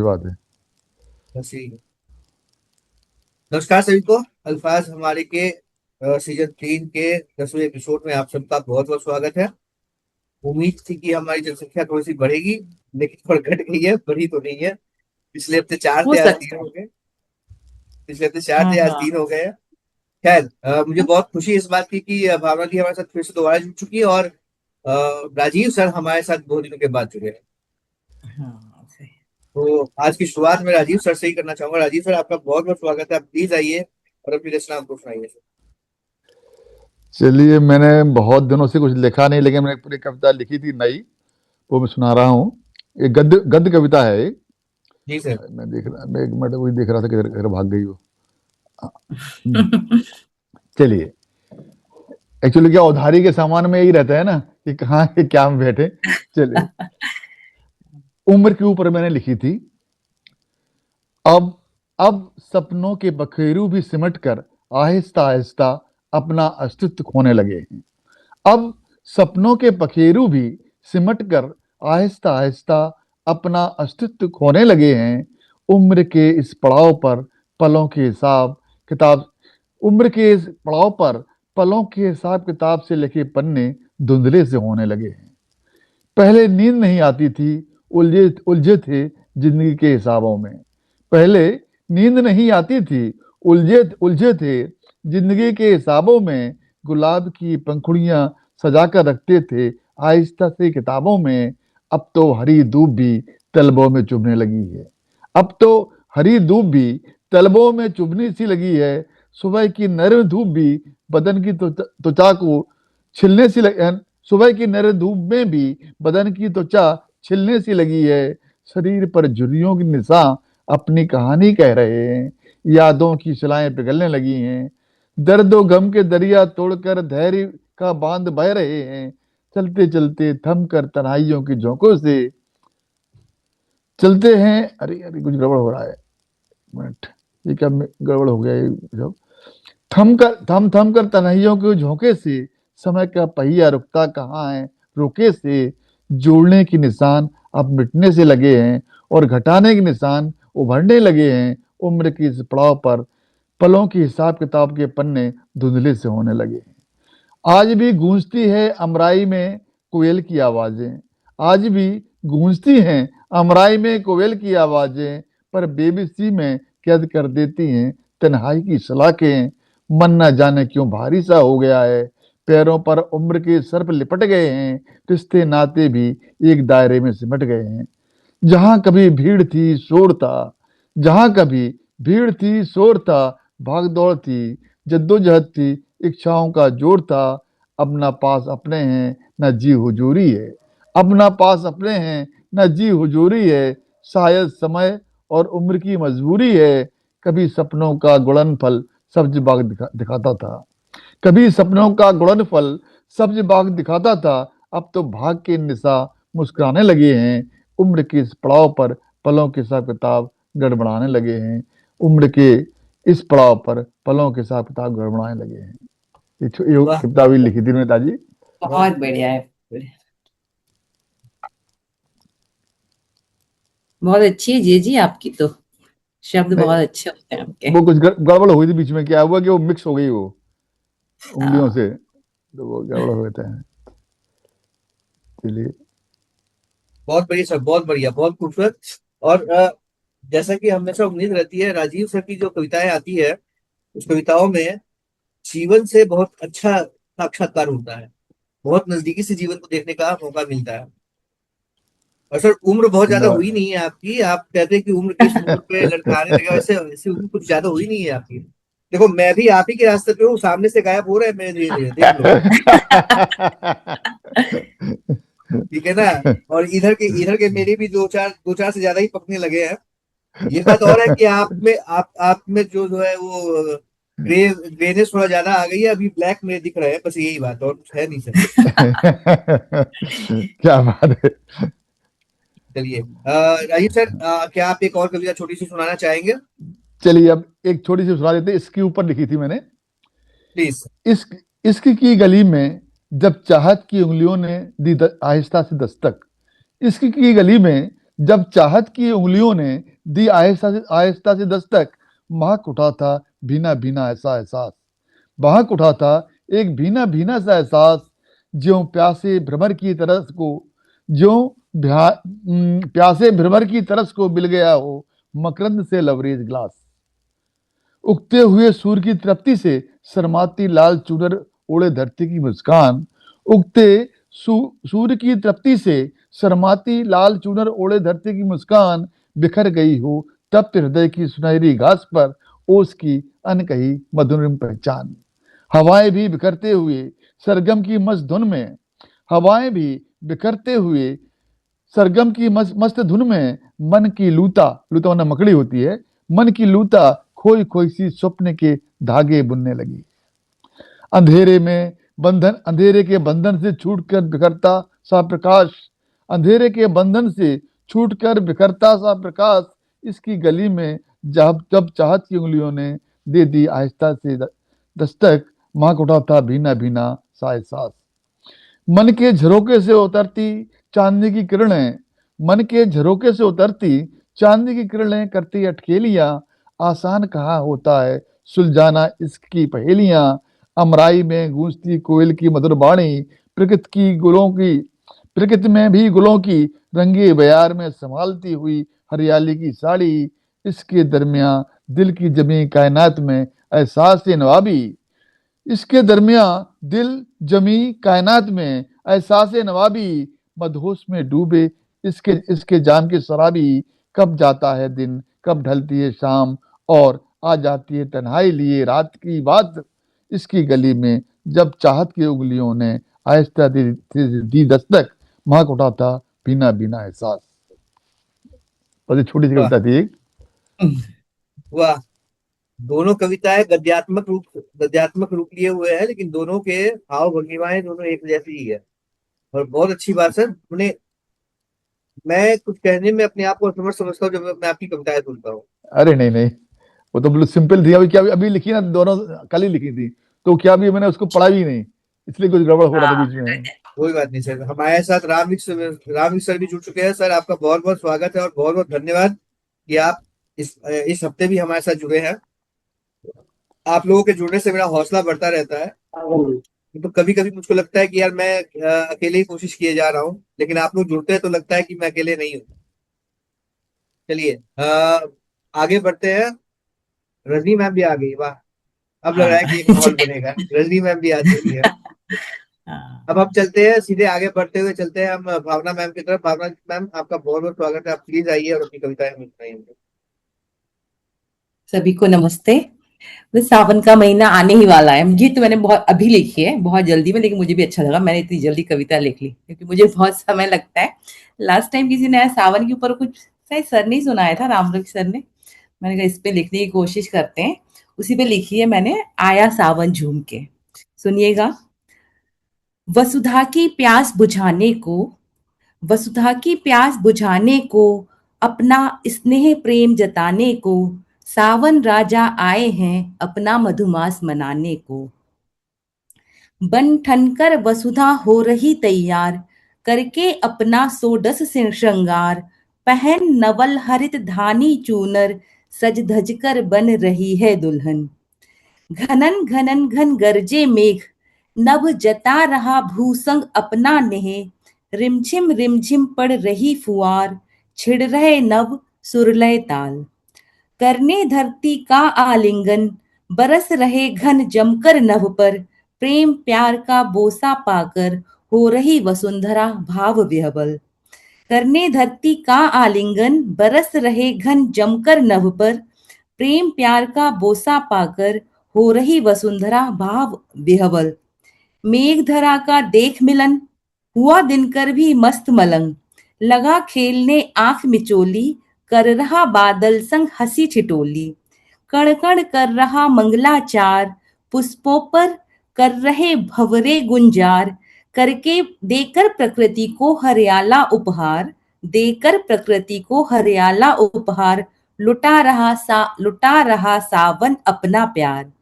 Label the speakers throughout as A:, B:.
A: बात है।
B: बस यही है। नमस्कार सभी को। अल्फाज हमारे के सीजन 3 के 10वें एपिसोड में आप सबका बहुत बहुत स्वागत है। उम्मीद थी कि हमारी जनसंख्या थोड़ी सी बढ़ेगी, लेकिन थोड़ा घट गई है, बढ़ी तो नहीं है। पिछले हफ्ते चार
C: हो
B: थे, आज तीन
C: सकता
B: हो
C: है।
B: गए। पिछले हफ्ते चार
C: हाँ
B: थे, आज
C: हाँ।
B: 3 हो गए हैं। खैर, मुझे बहुत खुशी इस बात की कि भावना दी हमारे साथ फिर से दोबारा जुड़ चुकी है, और राजीव सर हमारे साथ बहुत दिनों के बाद जुड़े हैं।
C: हाँ सही।
B: तो आज की शुरुआत में राजीव सर से ही करना चाहूंगा। राजीव सर, आपका बहुत बहुत स्वागत है। आप प्लीज आइए और अपनी रचना हमको सुनाइए।
A: चलिए, मैंने बहुत दिनों से कुछ लिखा नहीं, लेकिन मैंने एक पूरी कविता लिखी थी नई, वो मैं सुना रहा हूँ। एक गद्य गद्य कविता है एक।
B: जी सर।
A: मैं एक मिनट वही देख रहा था, किधर किधर भाग गई वो। हम्म, चलिए। एक्चुअली क्या, उधारी के सामान में यही रहता है ना कि कहाँ के क्या में बैठे। चलिए। उम्र के ऊपर मैंने लिखी थी। अब अब सपनों के बखेरू भी सिमट कर आहिस्ता आहिस्ता अपना अस्तित्व खोने लगे हैं। अब सपनों के पखेरु भी सिमट कर आहिस्ता आहिस्ता अपना अस्तित्व खोने लगे हैं। उम्र के इस पड़ाव पर पलों के हिसाब किताब उम्र के इस पड़ाव पर पलों के हिसाब किताब से लिखे पन्ने धुंधले से होने लगे हैं। पहले नींद नहीं आती थी, उलझे उलझे थे जिंदगी के हिसाबों में। पहले नींद नहीं आती थी, उलझे उलझे थे जिंदगी के हिसाबों में। गुलाब की पंखुड़ियां सजा कर रखते थे आहिस्ता से किताबों में। अब तो हरी धूप भी तलबों में चुभने लगी है। अब तो हरी धूप भी तलबों में चुभने सी लगी है। सुबह की नरम धूप भी बदन की त्वचा को छिलने सी सुबह की नरम धूप में भी बदन की त्वचा छिलने सी लगी है। शरीर पर झुर्रियों की निशान अपनी कहानी कह रहे हैं। यादों की शिलाएं पिघलने लगी हैं। दर्द और गम के दरिया तोड़कर धैर्य का बांध बह रहे हैं। चलते चलते थम कर तन्हाइयों की झोंकों से चलते हैं। अरे अरे, कुछ गड़बड़ हो रहा है। मिनट, ये क्या गड़बड़ हो गया ये सब। थम थम कर तन्हाइयों के झोंके से समय का पहिया रुकता कहाँ है रुके से। जोड़ने की निशान अब मिटने से लगे हैं और घटाने के निशान उभरने लगे हैं। उम्र की इस पड़ाव पर पलों की हिसाब किताब के पन्ने धुंधले से होने लगे हैं। आज भी गूंजती है अमराई में कोयल की आवाजें। आज भी गूंजती हैं अमराई में कोयल की आवाजें। पर बेबसी में कैद कर देती हैं तन्हाई की सलाखें। मन न जाने क्यों भारी सा हो गया है। पैरों पर उम्र के सर्प लिपट गए हैं। रिश्ते नाते भी एक दायरे में सिमट गए हैं। जहां कभी भीड़ थी शोर था जहां कभी भीड़ थी शोर था, भाग दौड़ थी, जद्दोजहद थी, इच्छाओं का जोर था। अब ना पास अपने हैं न जी हुजूरी है। अब ना पास अपने हैं न जी हुजूरी है। शायद समय और उम्र की मजबूरी है। कभी सपनों का गुड़न फल सब्ज बाग दिखाता था। कभी सपनों का गुड़न फल सब्ज बाग दिखाता था। अब तो भाग के निशा मुस्कुराने लगे हैं। उम्र के इस पड़ाव पर पलों के हिसाब किताब गड़बड़ाने लगे हैं। उम्र के इस पड़ाव पर पलों के हिसाब किताब गड़बड़ाने लगे हैं। ये
B: वाह
A: कविता
B: वाह
A: भी
B: वाह
A: लिखी थी नेताजी।
B: वाह।
C: बहुत बढ़िया है। बहुत अच्छी है जी जी आपकी तो। शब्द
A: नहीं,
C: बहुत अच्छे होते हैं आपके।
A: वो कुछ गड़बड़ हुई थी बीच में। क्या हुआ कि वो मिक्स हो गई वो उंगलियों
C: हाँ।
A: से, तो वो गड़बड़ हो जाता है। चलिए।
B: बहुत बढ़िया सर, बहुत बढ़िया, बहुत खूबसूरत। और जैसा कि हमेशा उम्मीद रहती है, राजीव सर की जो कविताएं आती है, उस कविताओं में जीवन से बहुत अच्छा साक्षात्कार होता है। बहुत नजदीकी से जीवन को देखने का मौका मिलता है। और सर, उम्र बहुत ज्यादा हुई
A: धन्यवाद।
B: नहीं है आपकी। आप कहते हैं कि उम्र किस उम्र पे लड़का आने लगा, वैसे वैसे उम्र कुछ ज्यादा हुई नहीं है आपकी। देखो, मैं भी आप ही के रास्ते पे हूँ, सामने से गायब हो रहे हैं मेरे धीरे धीरे, देख लो। ठीक है ना। और इधर के मेरे भी दो चार से ज्यादा ही पकने लगे हैं। ये बात और है कि आप में जो है वो ग्रेनेस थोड़ा ज्यादा आ गई है। अभी ब्लैक में दिख रहे हैं, बस यही बात, और कुछ है नहीं सर।
A: क्या बात है।
B: चलिए, राजीव सर, क्या आप एक और कविता छोटी सी सुनाना चाहेंगे?
A: चलिए, अब एक छोटी सी सुना देते हैं। इसके ऊपर लिखी थी मैंने।
B: प्लीज।
A: इश्क इश्क की गली में जब चाहत की उंगलियों ने दी आहिस्ता से दस्तक। इश्क की गली में जब चाहत की उंगलियों ने दी आहिस्ता से दस्तक, महक उठा था भीना भीना ऐसा एहसास। महक उठा था एक भीना भीना सा एहसास, ज्यों प्यासे भ्रमर की तरस को, ज्यों प्यासे भ्रमर की तरस को मिल गया हो मकरंद से लबरेज ग्लास। उगते हुए सूर्य की तृप्ति से शर्माती लाल चूनर ओढ़े धरती की मुस्कान। उगते सूर्य की तृप्ति से शर्माती लाल चूनर ओढ़े धरती की मुस्कान, बिखर गई हो तप्त हृदय की सुनहरी घास पर ओस की अनकही मधुरिम पहचान। हवाएं भी बिखरते हुए सरगम की मस्त धुन में, हवाएं भी बिखरते हुए सरगम की मस्त धुन में मन की लूता, लूता वरना मकड़ी होती है, मन की लूता खोई खोई सी स्वप्न के धागे बुनने लगी। अंधेरे के बंधन से छूटकर बिखरता सा प्रकाश, अंधेरे के बंधन से छूटकर बिखरता सा प्रकाश, इसकी गली में जब चाहत की उंगलियों ने दे दी आहिस्ता से दस्तक, महक उठा था भीना भीना सा एहसास। मन के झरोके से उतरती चांदनी की किरणें, मन के झरोके से उतरती चांदनी की किरणें करती अटकेलियां, आसान कहाँ होता है सुलझाना इसकी पहेलियां। अमराई में गूंजती कोयल की मधुर बाणी, प्रकृति में भी गुलों की रंगे बयार में संभालती हुई हरियाली की साड़ी। इसके दरमियान दिल की जमी कायनात में एहसास नवाबी, इसके दरमियान दिल जमी कायनात में एहसास नवाबी, मदहोश में डूबे इसके जाम के शराबी। कब जाता है दिन, कब ढलती है शाम, और आ जाती है तन्हाई लिए रात की बात। इसकी गली में जब चाहत की उंगलियों ने आहिस्ता दी दस्तक, महक उठा था बिना बिना एहसास। बड़ी छोटी सी कविता थी एक।
B: वाह, दोनों कविताएं गद्यात्मक रूप लिए हुए हैं, लेकिन दोनों के भाव भंगिमाएं दोनों एक जैसी ही है। और बहुत अच्छी बात सर, मैं कुछ कहने में अपने आप को समझता हूँ जब मैं आपकी कविताएं सुनता हूँ।
A: अरे नहीं नहीं, वो तो बिल्कुल सिंपल थी। अभी लिखी ना, दोनों कल ही लिखी थी, तो क्या अभी मैंने उसको पढ़ा भी नहीं, इसलिए कुछ गड़बड़ हो रहा था बीच में।
B: कोई बात नहीं सर, हमारे साथ रामविक सर भी जुड़ चुके हैं। सर आपका बहुत बहुत स्वागत है और बहुत बहुत धन्यवाद कि आप इस हफ्ते भी हमारे साथ जुड़े हैं। आप लोगों के जुड़ने से मेरा हौसला बढ़ता रहता है। तो कभी कभी मुझको लगता है कि यार मैं अकेले ही कोशिश किए जा रहा हूँ, लेकिन आप लोग जुड़ते हैं तो लगता है कि मैं अकेले नहीं हूँ। चलिए आगे बढ़ते हैं। रजनी मैम भी आ गई, वाह, अब लग रहा है कि एक माहौल बनेगा। रजनी मैम भी आ चुकी है। अब हम चलते हैं, सीधे आगे बढ़ते हुए चलते हैं हम भावना मैम की तरफ। भावना मैम, आपका बहुत बहुत स्वागत है, आप प्लीज आइए और अपनी कविताएं हमें सुनाइए।
C: सभी को नमस्ते। सावन का महीना आने ही वाला है। ये तो मैंने बहुत अभी लिखी है, बहुत जल्दी में, लेकिन मुझे भी अच्छा लगा मैंने इतनी जल्दी कविता लिख ली, क्योंकि मुझे बहुत समय लगता है। लास्ट टाइम किसी ने सावन के ऊपर कुछ शायद सर ने सुनाया था, रामरवि सर ने। मैंने कहा इस पे लिखने की कोशिश करते हैं, उसी पे लिखी है मैंने, आया सावन झूम के। सुनिएगा। वसुधा की प्यास बुझाने को, वसुधा की प्यास बुझाने को, अपना स्नेह प्रेम जताने को, सावन राजा आए हैं अपना मधुमास मनाने को। बन ठनकर वसुधा हो रही तैयार, करके अपना सोडस से श्रृंगार, पहन नवल हरित धानी चूनर, सज धज कर बन रही है दुल्हन। घनन घनन घन गरजे मेघ, नभ जता रहा भूसंग अपना नेह, रिमझिम पड़ रही फुआर, छिड़ रहे नभ सुरलय ताल। करने धरती का आलिंगन, बरस रहे घन जमकर नभ पर, प्रेम प्यार का बोसा पाकर हो रही वसुंधरा भाव विह्वल। करने धरती का आलिंगन, बरस रहे घन जमकर नभ पर, प्रेम प्यार का बोसा पाकर हो रही वसुंधरा भाव विह्वल। मेघ धरा का देख मिलन, हुआ दिनकर भी मस्त मलंग, लगा खेलने आंख मिचोली, कर रहा बादल संग हंसी ठिठोली। कण कण कर रहा मंगलाचार, पुष्पों पर कर रहे भंवरे गुंजार, करके देकर प्रकृति को हरियाला उपहार, देकर प्रकृति को हरियाला उपहार, लुटा रहा सावन अपना प्यार।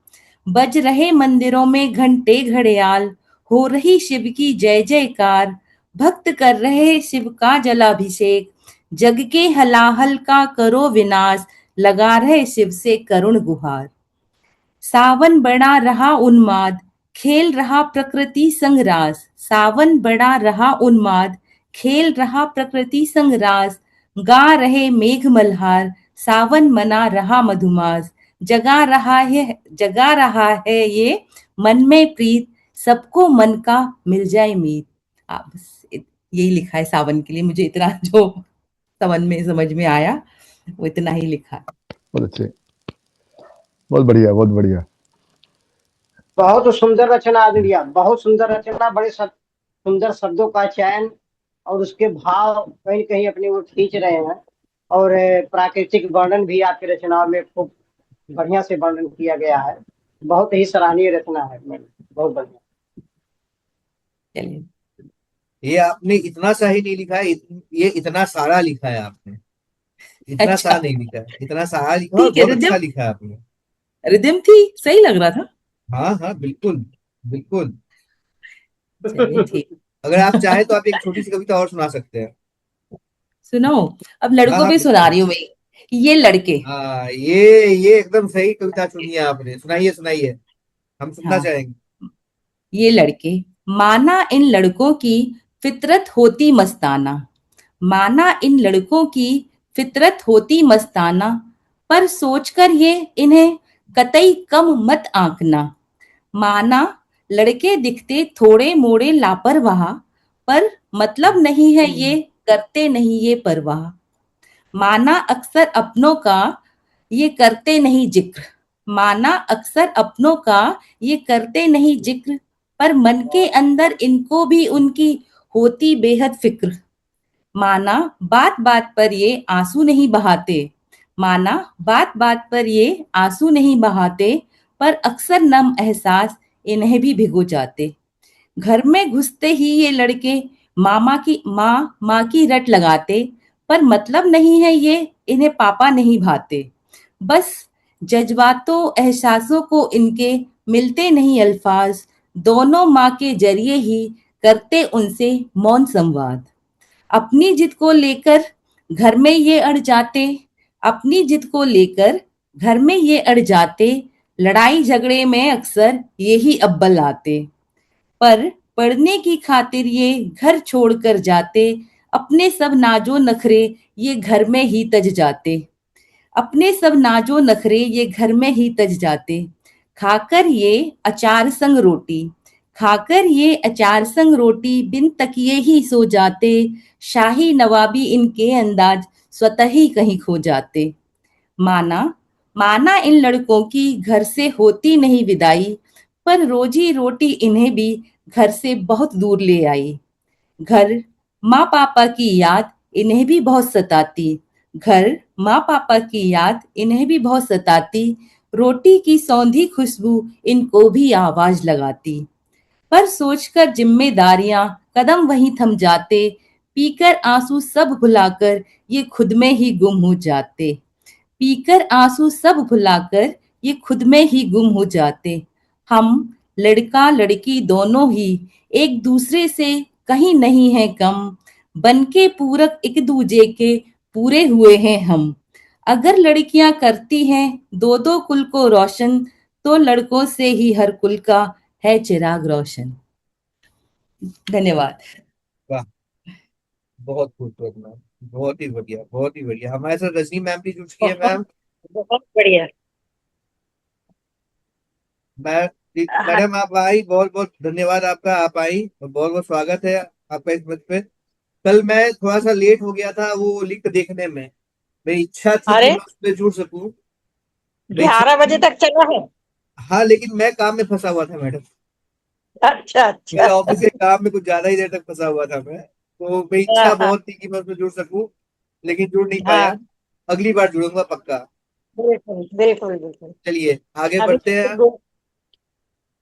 C: बज रहे मंदिरों में घंटे घड़ियाल, हो रही शिव की जय जयकार, भक्त कर रहे शिव का जलाभिषेक, जग के हलाहल का करो विनाश, लगा रहे शिव से करुण गुहार। सावन बड़ा रहा उन्माद, खेल रहा प्रकृति संग रास। सावन बड़ा रहा उन्माद, खेल रहा प्रकृति संग रास। गा रहे मेघ मल्हार, सावन मना रहा मधुमास। जगा रहा है ये मन में प्रीत, सबको मन का मिल जाए मीत। बस यही लिखा है सावन के लिए, मुझे इतना जो समझ में आया वो इतना ही लिखा है।
A: बहुत अच्छे, बहुत बढ़िया, बहुत बढ़िया।
D: बहुत सुंदर रचना आदित्य, बहुत सुंदर रचना, बड़े सुंदर शब्दों का चयन और उसके भाव कहीं कहीं अपनी वो खींच रहे हैं। और प्राकृतिक वर्णन भी आपकी रचनाओं में खूब बढ़िया से वर्णन किया गया है। बहुत ही सराहनीय रचना है मैडम, बहुत बढ़िया।
C: चलिए,
B: ये आपने इतना सा ही नहीं लिखा है, ये इतना सारा लिखा है आपने। इतना
C: अच्छा
B: सा नहीं लिखा है, इतना सारा लिखा और
C: ठीक है,
B: बहुत अच्छा
C: रिदम
B: लिखा है आपने।
C: रिदम थी, सही लग रहा था।
B: हाँ हाँ, बिल्कुल बिल्कुल।
C: चलिए ठीक।
B: अगर आप चाहे तो आप एक छोटी सी कविता और सुना सकते हैं।
C: सुनो, अब
B: हाँ
C: लड़कों
B: हाँ
C: पे सुना
B: बिल्कुल।
C: रही हूँ मैं। ये लड़के,
B: हाँ, ये एकदम सही कविता चुनी है आपने। सुनाइए सुनाइए, हम सुनना
C: हाँ,
B: चाहेंगे।
C: ये लड़के, माना इन लड़कों की फितरत होती मस्ताना। माना इन लड़कों की फितरत होती मस्ताना, पर सोचकर ये इन्हें कतई कम मत आंकना। माना लड़के दिखते थोड़े मोड़े लापरवाह, पर मतलब नहीं है ये, करते नहीं ये परवाह। माना अक्सर अपनों का ये करते नहीं जिक्र। माना अक्सर अपनों का ये करते नहीं जिक्र, पर मन के अंदर इनको भी उनकी होती बेहद फिक्र। माना बात बात पर ये आंसू नहीं बहाते। माना बात बात पर ये आंसू नहीं बहाते, पर अक्सर नम एहसास इन्हें भी भिगो जाते। घर में घुसते ही ये लड़के माँ की रट लगाते, पर मतलब नहीं है ये, इन्हें पापा नहीं भाते। बस जज्बातों एहसासों को इनके मिलते नहीं अल्फाज, दोनों माँ के जरिए ही करते उनसे मौन संवाद। अपनी जिद को लेकर घर में ये अड़ जाते। अपनी जिद को लेकर घर में ये अड़ जाते, लड़ाई झगड़े में अक्सर यही अव्वल आते। पर पढ़ने की खातिर ये घर छोड़कर जाते, अपने सब नाजो नखरे ये घर में ही तज जाते। अपने सब नाजो नखरे ये घर में ही तज जाते। खाकर ये अचार संग रोटी, खाकर ये अचार संग रोटी बिन तकिए ही सो जाते। शाही नवाबी इनके अंदाज स्वतः ही कहीं खो जाते। माना माना इन लड़कों की घर से होती नहीं विदाई, पर रोजी रोटी इन्हें भी घर से बहुत दूर ले आई। घर माँ पापा की याद इन्हें भी बहुत सताती। घर माँ पापा की याद इन्हें भी बहुत सताती। रोटी की सौंधी खुशबू इनको भी आवाज लगाती। पर सोचकर जिम्मेदारियां कदम वहीं थम जाते। पीकर आंसू सब भुलाकर ये खुद में ही गुम हो जाते। पीकर आंसू सब भुलाकर ये खुद में ही गुम हो जाते। हम लड़का लड़की दोनों ही एक दूसरे से कहीं नहीं है कम, बन के पूरक एक दूजे के पूरे हुए हैं हम। अगर लड़कियां करती हैं दो दो कुल को रोशन, तो लड़कों से ही हर कुल का है चिराग रोशन। धन्यवाद।
B: वाह, बहुत खूबसूरत मैम, बहुत ही बढ़िया, बहुत ही बढ़िया। हमारे साथ रजनी मैम भी जुड़ चुकी है।
D: बहुत
B: मैम,
D: बहुत बढ़िया।
B: मैम,
D: हाँ,
B: मैडम आप आई, बहुत बहुत धन्यवाद आपका, आप आई और बहुत बहुत स्वागत है आपका इस मंच पे। कल मैं थोड़ा सा लेट हो गया था वो लिंक देखने में। मेरी इच्छा थी कि
D: अरे
B: मैं उसमें जुड़ सकूं। मेरी इच्छा
D: 11 बजे
B: थी।
D: तक चला है।
B: हाँ, लेकिन मैं काम में फंसा हुआ था मैडम।
D: अच्छा
B: मेरे
D: अच्छा।
B: ऑफिस के काम में कुछ ज्यादा ही देर तक फंसा हुआ था मैं। तो मेरी इच्छा
D: हाँ
B: बहुत थी कि मैं उसमें जुड़ सकूं, लेकिन जुड़ नहीं पाया।
D: हाँ,
B: अगली बार जुड़ूंगा पक्का।
D: बिल्कुल बिल्कुल बिल्कुल।
B: चलिए आगे
D: अभी
B: बढ़ते हैं।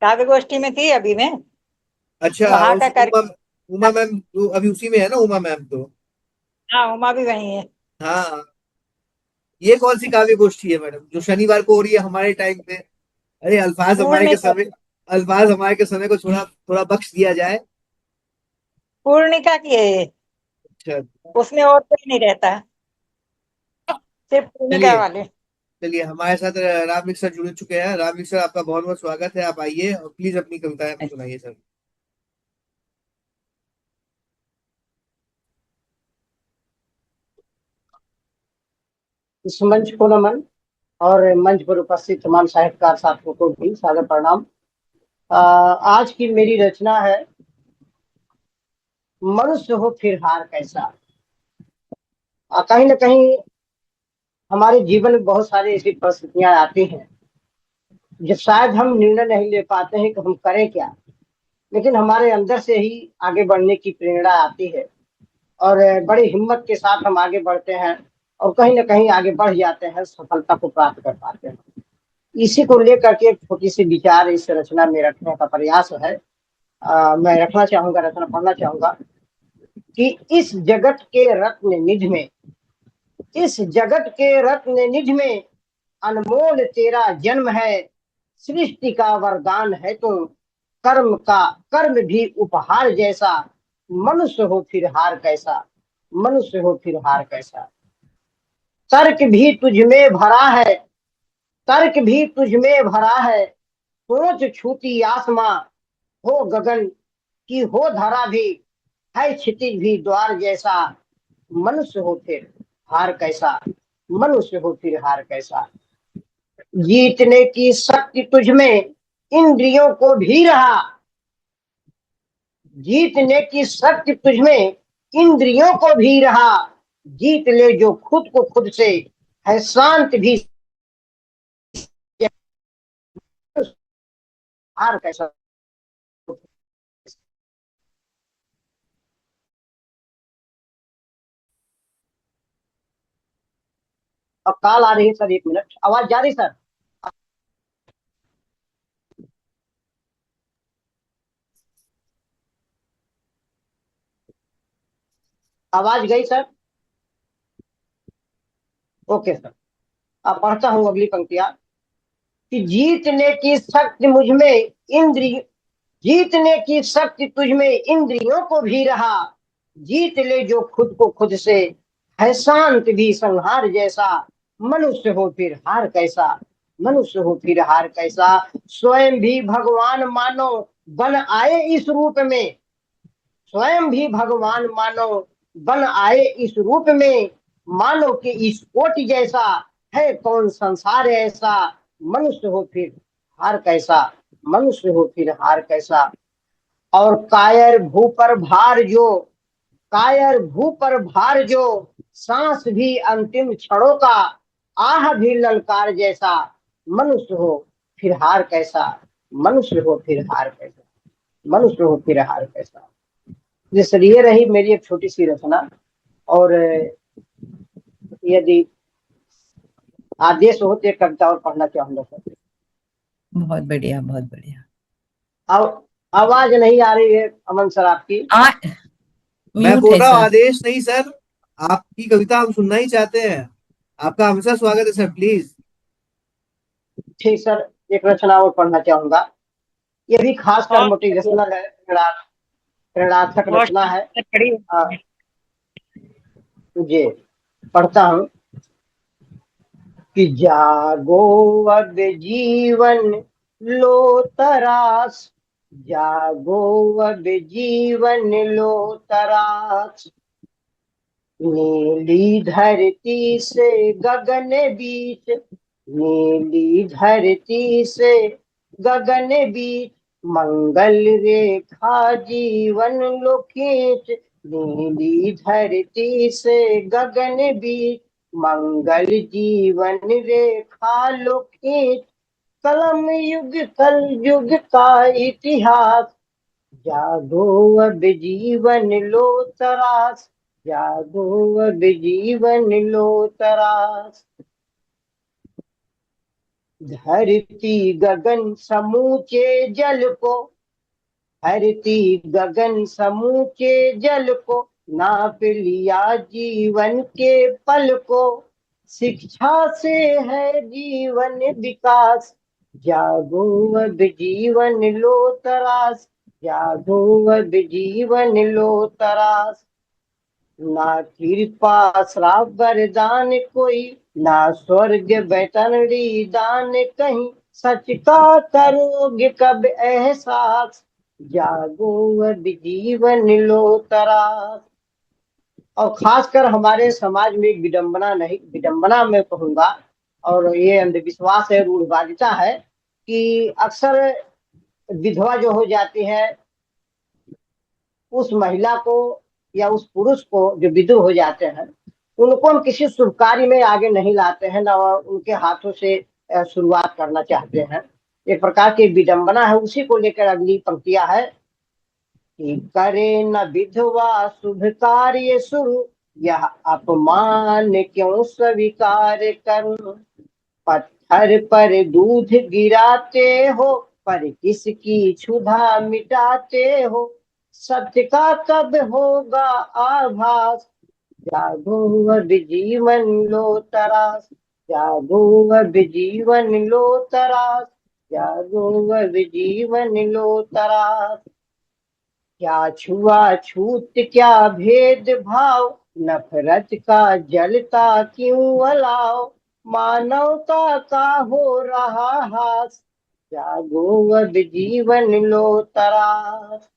D: काव्य गोष्ठी में थी अभी मैं,
B: अच्छा,
D: वहां का
B: उस
D: कर।
B: उमा उमा मैम तो अभी उसी में है ना, उमा मैम तो।
D: हाँ, उमा भी वही है।
B: हाँ, ये कौन सी काव्य गोष्ठी है मैडम जो शनिवार को हो रही है हमारे टाइम पे? अरे
D: पूर्णिका।
B: अल्फाज हमारे के समय को थोड़ा थोड़ा बख्श दिया जाए।
D: पूर्णिका की है ये।
B: अच्छा,
E: उसमें और कोई नहीं रहता है, सिर्फ भूमिका
B: चलिए
E: वाले।
B: चलिए, हमारे साथ राम मिश्र जुड़ चुके हैं। राम मिश्र, आपका बहुत बहुत स्वागत है, आप आइए और प्लीज अपनी कविताएं हमें सुनाइए सर।
D: इस मंच को नमन और मंच पर उपस्थित तमाम साहित्यकार साथियों को भी सादर प्रणाम। आज की मेरी रचना है मनुष्य हो फिर हार कैसा। कहीं ना कहीं हमारे जीवन में बहुत सारी ऐसी परिस्थितियां आती हैं जब शायद हम निर्णय नहीं ले पाते हैं कि हम करें क्या, लेकिन हमारे अंदर से ही आगे बढ़ने की प्रेरणा आती है और बड़ी हिम्मत के साथ हम आगे बढ़ते हैं और कहीं ना कहीं आगे बढ़ जाते हैं, सफलता को प्राप्त कर पाते हैं। इसी को लेकर के एक छोटी सी विचार इस रचना में रखने का प्रयास है। मैं रखना चाहूंगा, रचना पढ़ना चाहूंगा कि इस जगत के रत्न निध में अनमोल तेरा जन्म है। सृष्टि का वरदान है तो कर्म भी उपहार जैसा। मनुष्य हो फिर हार कैसा, मनुष्य हो फिर हार कैसा। तर्क भी तुझ में भरा है, तर्क भी तुझ में भरा है। सोच छूती आसमां हो गगन की हो धरा भी, है क्षितिज भी द्वार जैसा। मनुष्य हो फिर हार कैसा, मनुष्य हो फिर हार कैसा। जीतने की शक्ति तुझ में इंद्रियों को भी रहा, जीतने की शक्ति तुझ में इंद्रियों को भी रहा। जीत ले जो खुद को खुद से, है शांत भी हार कैसा। अब कॉल आ रही है सर, 1 मिनट, आवाज जा रही सर? आवाज गई सर? ओके सर, अब पढ़ता हूँ अगली पंक्तियां कि जीतने की शक्ति मुझ में इंद्रिय जीतने की शक्ति तुझ में इंद्रियों को भी रहा। जीत ले जो खुद को खुद से, है शांत भी संहार जैसा। मनुष्य हो फिर हार कैसा, मनुष्य हो फिर हार कैसा। स्वयं भी भगवान मानो बन आए इस रूप में, स्वयं भी भगवान मानो बन आए इस रूप में। मानो कि इस कोटि जैसा है कौन संसार ऐसा। मनुष्य हो फिर हार कैसा, मनुष्य हो फिर हार कैसा। और कायर भू पर भार जो, सांस भी अंतिम क्षणों का, आह भी ललकार जैसा। मनुष्य हो फिर हार कैसा, मनुष्य हो फिर हार कैसा, मनुष्य हो फिर हार कैसा। जैसे ये रही मेरी एक छोटी सी रचना, और यदि आदेश हो तो एक कविता और पढ़ना चाहूंगा सर।
C: बहुत बढ़िया, बहुत बढ़िया।
B: अब आवाज नहीं आ रही है अमन सर आपकी? मैं
C: म्यूट
B: बोल
C: है
B: रहा हूँ
C: सर।
B: आदेश नहीं सर, आपकी कविता हम सुनना ही चाहते हैं। आपका हमेशा स्वागत है सर, प्लीज।
D: ठीक सर, एक रचना और पढ़ना चाहूंगा। ये भी खासकर मोटिवेशनल है, प्रेरणात्मक रचना है। जी पढ़ता हूँ कि जागो अब जीवन लो तरास, जागो अब जीवन लो तरास। नीली धरती से गगन बीच, नीली धरती से गगन बीच। मंगल रेखा जीवन लो खींच, नीली धरती से गगन बीच। मंगल जीवन रेखा लो खींच। कल युग का इतिहास, जागो अब जीवन लो तरास, जागो अब जीवन लो तरास। धरती गगन समूचे जल को, धरती गगन समूचे जल को। नाप लिया जीवन के पल को, शिक्षा से है जीवन विकास। जागो अब जीवन लो तरास, जागो अब जीवन लो तरास। ना कृपा श्राप वरदान कोई, ना स्वर्ग बैतनड़ी दान कहीं, सच का करोगे कब एहसास, जागो अब जीवन लो तरास। और खासकर हमारे समाज में एक विडंबना, नहीं विडंबना मैं कहूंगा, और ये अंधविश्वास है, रूढ़वादिता है, कि अक्सर विधवा जो हो जाती है, उस महिला को या उस पुरुष को जो विधु हो जाते हैं, उनको हम किसी शुभ कार्य में आगे नहीं लाते हैं, ना उनके हाथों से शुरुआत करना चाहते हैं। एक प्रकार की विडंबना है। उसी को लेकर अगली पंक्तियां है कि करे न विधवा शुभ कार्य शुरू, यह अपमान क्यों स्वीकार करूं, पत्थर पर दूध गिराते हो, पर किसकी क्षुधा मिटाते हो, सत्य का कब होगा आभास, जागो अब जीवन लो तरास, जागो अब जीवन लो तरास, जागो अब जीवन लो तरास। क्या छुआछूत क्या भेदभाव, नफरत का जलता क्यों अलाव, मानवता का हो रहा हास, जागो अब जीवन लो तरास।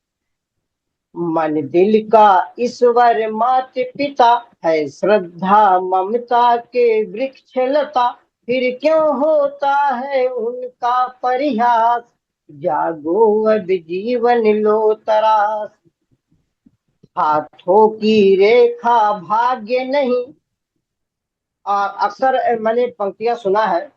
D: मन दिल का ईश्वर मात पिता है, श्रद्धा ममता के वृक्ष लता, फिर क्यों होता है उनका परिहास, जागो अब जीवन लो तरास। हाथों की रेखा भाग्य नहीं, और अक्सर मैंने पंक्तियां सुना है,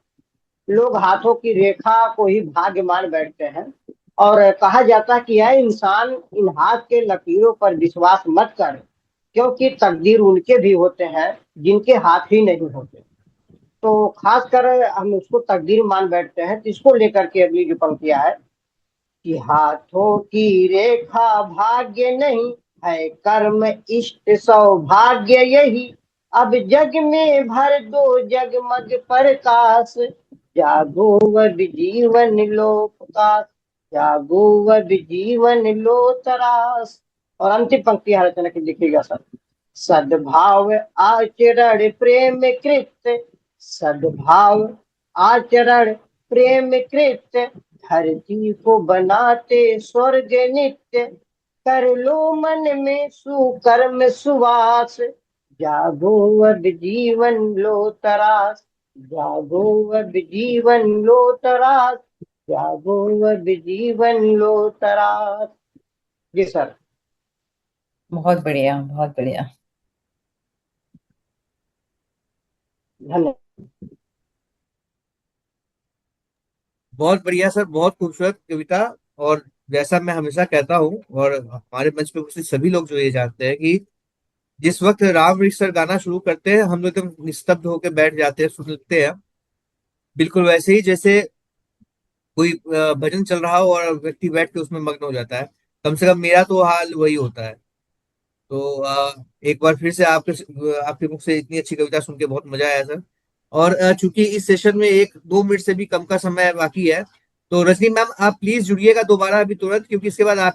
D: लोग हाथों की रेखा को ही भाग्य मान बैठते हैं, और कहा जाता है कि यह इंसान इन हाथ के लकीरों पर विश्वास मत कर, क्योंकि तकदीर उनके भी होते हैं जिनके हाथ ही नहीं होते। तो खासकर हम उसको तकदीर मान बैठते हैं। तो इसको लेकर के अगली जो पंक्तियां है कि हाथों की रेखा भाग्य नहीं है, कर्म इष्ट सौभाग्य यही, अब जग में भर दो जगमग प्रकाश, जागो अब जीवन लो प्रकाश, जागो अब जीवन लो तरास। और अंतिम पंक्ति रचना की लिखिएगा सर। सद्भाव आचरण प्रेम कृत, सद्भाव आचरण प्रेम कृत, धरती को बनाते स्वर्ग नित्य, कर लो मन में सुकर्म सुवास, जागो अब जीवन लो तरास, जागो अब जीवन लो तरास, जागो अब जीवन लो तरास। जी सर।
C: बहुत बढ़िया, बहुत बढ़िया।
D: धन्यवाद।
B: बहुत बढ़िया सर, बहुत खूबसूरत कविता। और जैसा मैं हमेशा कहता हूँ, और हमारे मंच पे उपस्थित सभी लोग जो ये जानते हैं कि जिस वक्त राम वृक्ष सर गाना शुरू करते हैं, हम लोग एकदम निस्तब्ध होकर बैठ जाते हैं, सुनते हैं। बिल्कुल वैसे ही जैसे कोई भजन चल रहा हो और व्यक्ति बैठ के उसमें मग्न हो जाता है। कम से कम मेरा तो हाल वही होता है। तो एक बार फिर से आपके मुख से इतनी अच्छी कविता सुन के बहुत मजा आया सर। और चूंकि इस सेशन में 1-2 मिनट से भी कम का समय बाकी है, तो रजनी मैम आप प्लीज जुड़िएगा दोबारा अभी तुरंत, क्योंकि इसके बाद आप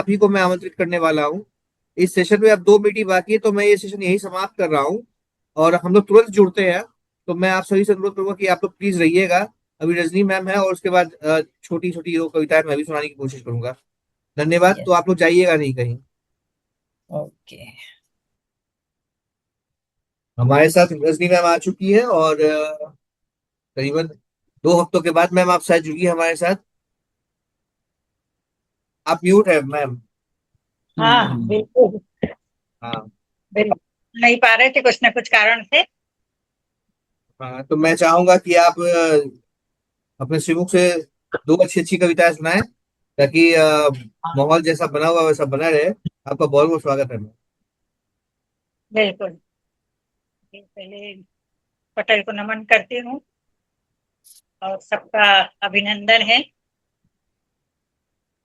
B: ही को मैं आमंत्रित करने वाला हूँ। इस सेशन में अब 2 मिनट ही बाकी है, तो मैं ये सेशन यही समाप्त कर रहा हूँ और हम लोग तुरंत जुड़ते हैं। तो मैं आप सभी से अनुरोध करूंगा कि आप लोग प्लीज रहिएगा। अभी रजनी मैम है और उसके बाद छोटी छोटी जो कविताएं मैं भी सुनाने की कोशिश करूंगा। धन्यवाद। तो
C: यस।
B: आप लोग जाइएगा नहीं कहीं।
C: ओके।
B: हमारे साथ रजनी मैम आ चुकी है और करीबन 2 हफ्तों के बाद मैम आप शायद जुड़िए हमारे साथ। आप म्यूट है मैम।
E: हाँ बिल्कुल।
B: हाँ।
E: बिल्कुल नहीं पा रहे थे कुछ ना कुछ कारण से।
B: हाँ, तो मैं चाहूंगा कि आप अपने श्रीमुख से 2 अच्छी अच्छी कविताएं सुनाएं, ताकि माहौल जैसा बना हुआ वैसा बना रहे। आपका बहुत बहुत स्वागत है मैम।
E: बिल्कुल। पहले पटेल को नमन करती हूँ और सबका अभिनंदन है।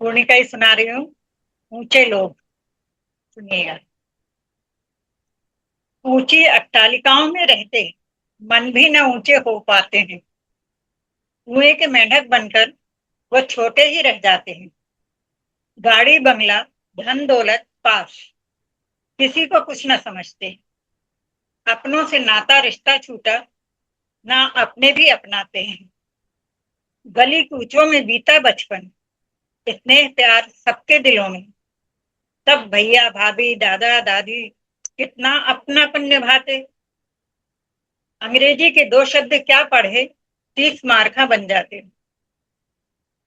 E: पूर्णिका ही सुना रही हूँ। ऊंचे लोग, सुनिएगा। ऊंची अट्टालिकाओं में रहते मन भी न ऊंचे हो पाते हैं, कुएं के मेंढक बनकर वह छोटे ही रह जाते हैं। गाड़ी बंगला धन दौलत पास, किसी को कुछ न समझते। अपनों से नाता रिश्ता छूटा, ना अपने भी अपनाते हैं। गली कूचों में बीता बचपन, इतने प्यार सबके दिलों में। तब भैया भाभी दादा दादी कितना अपनापन निभाते। अंग्रेजी के 2 शब्द क्या पढ़े, 30 मार्का बन जाते।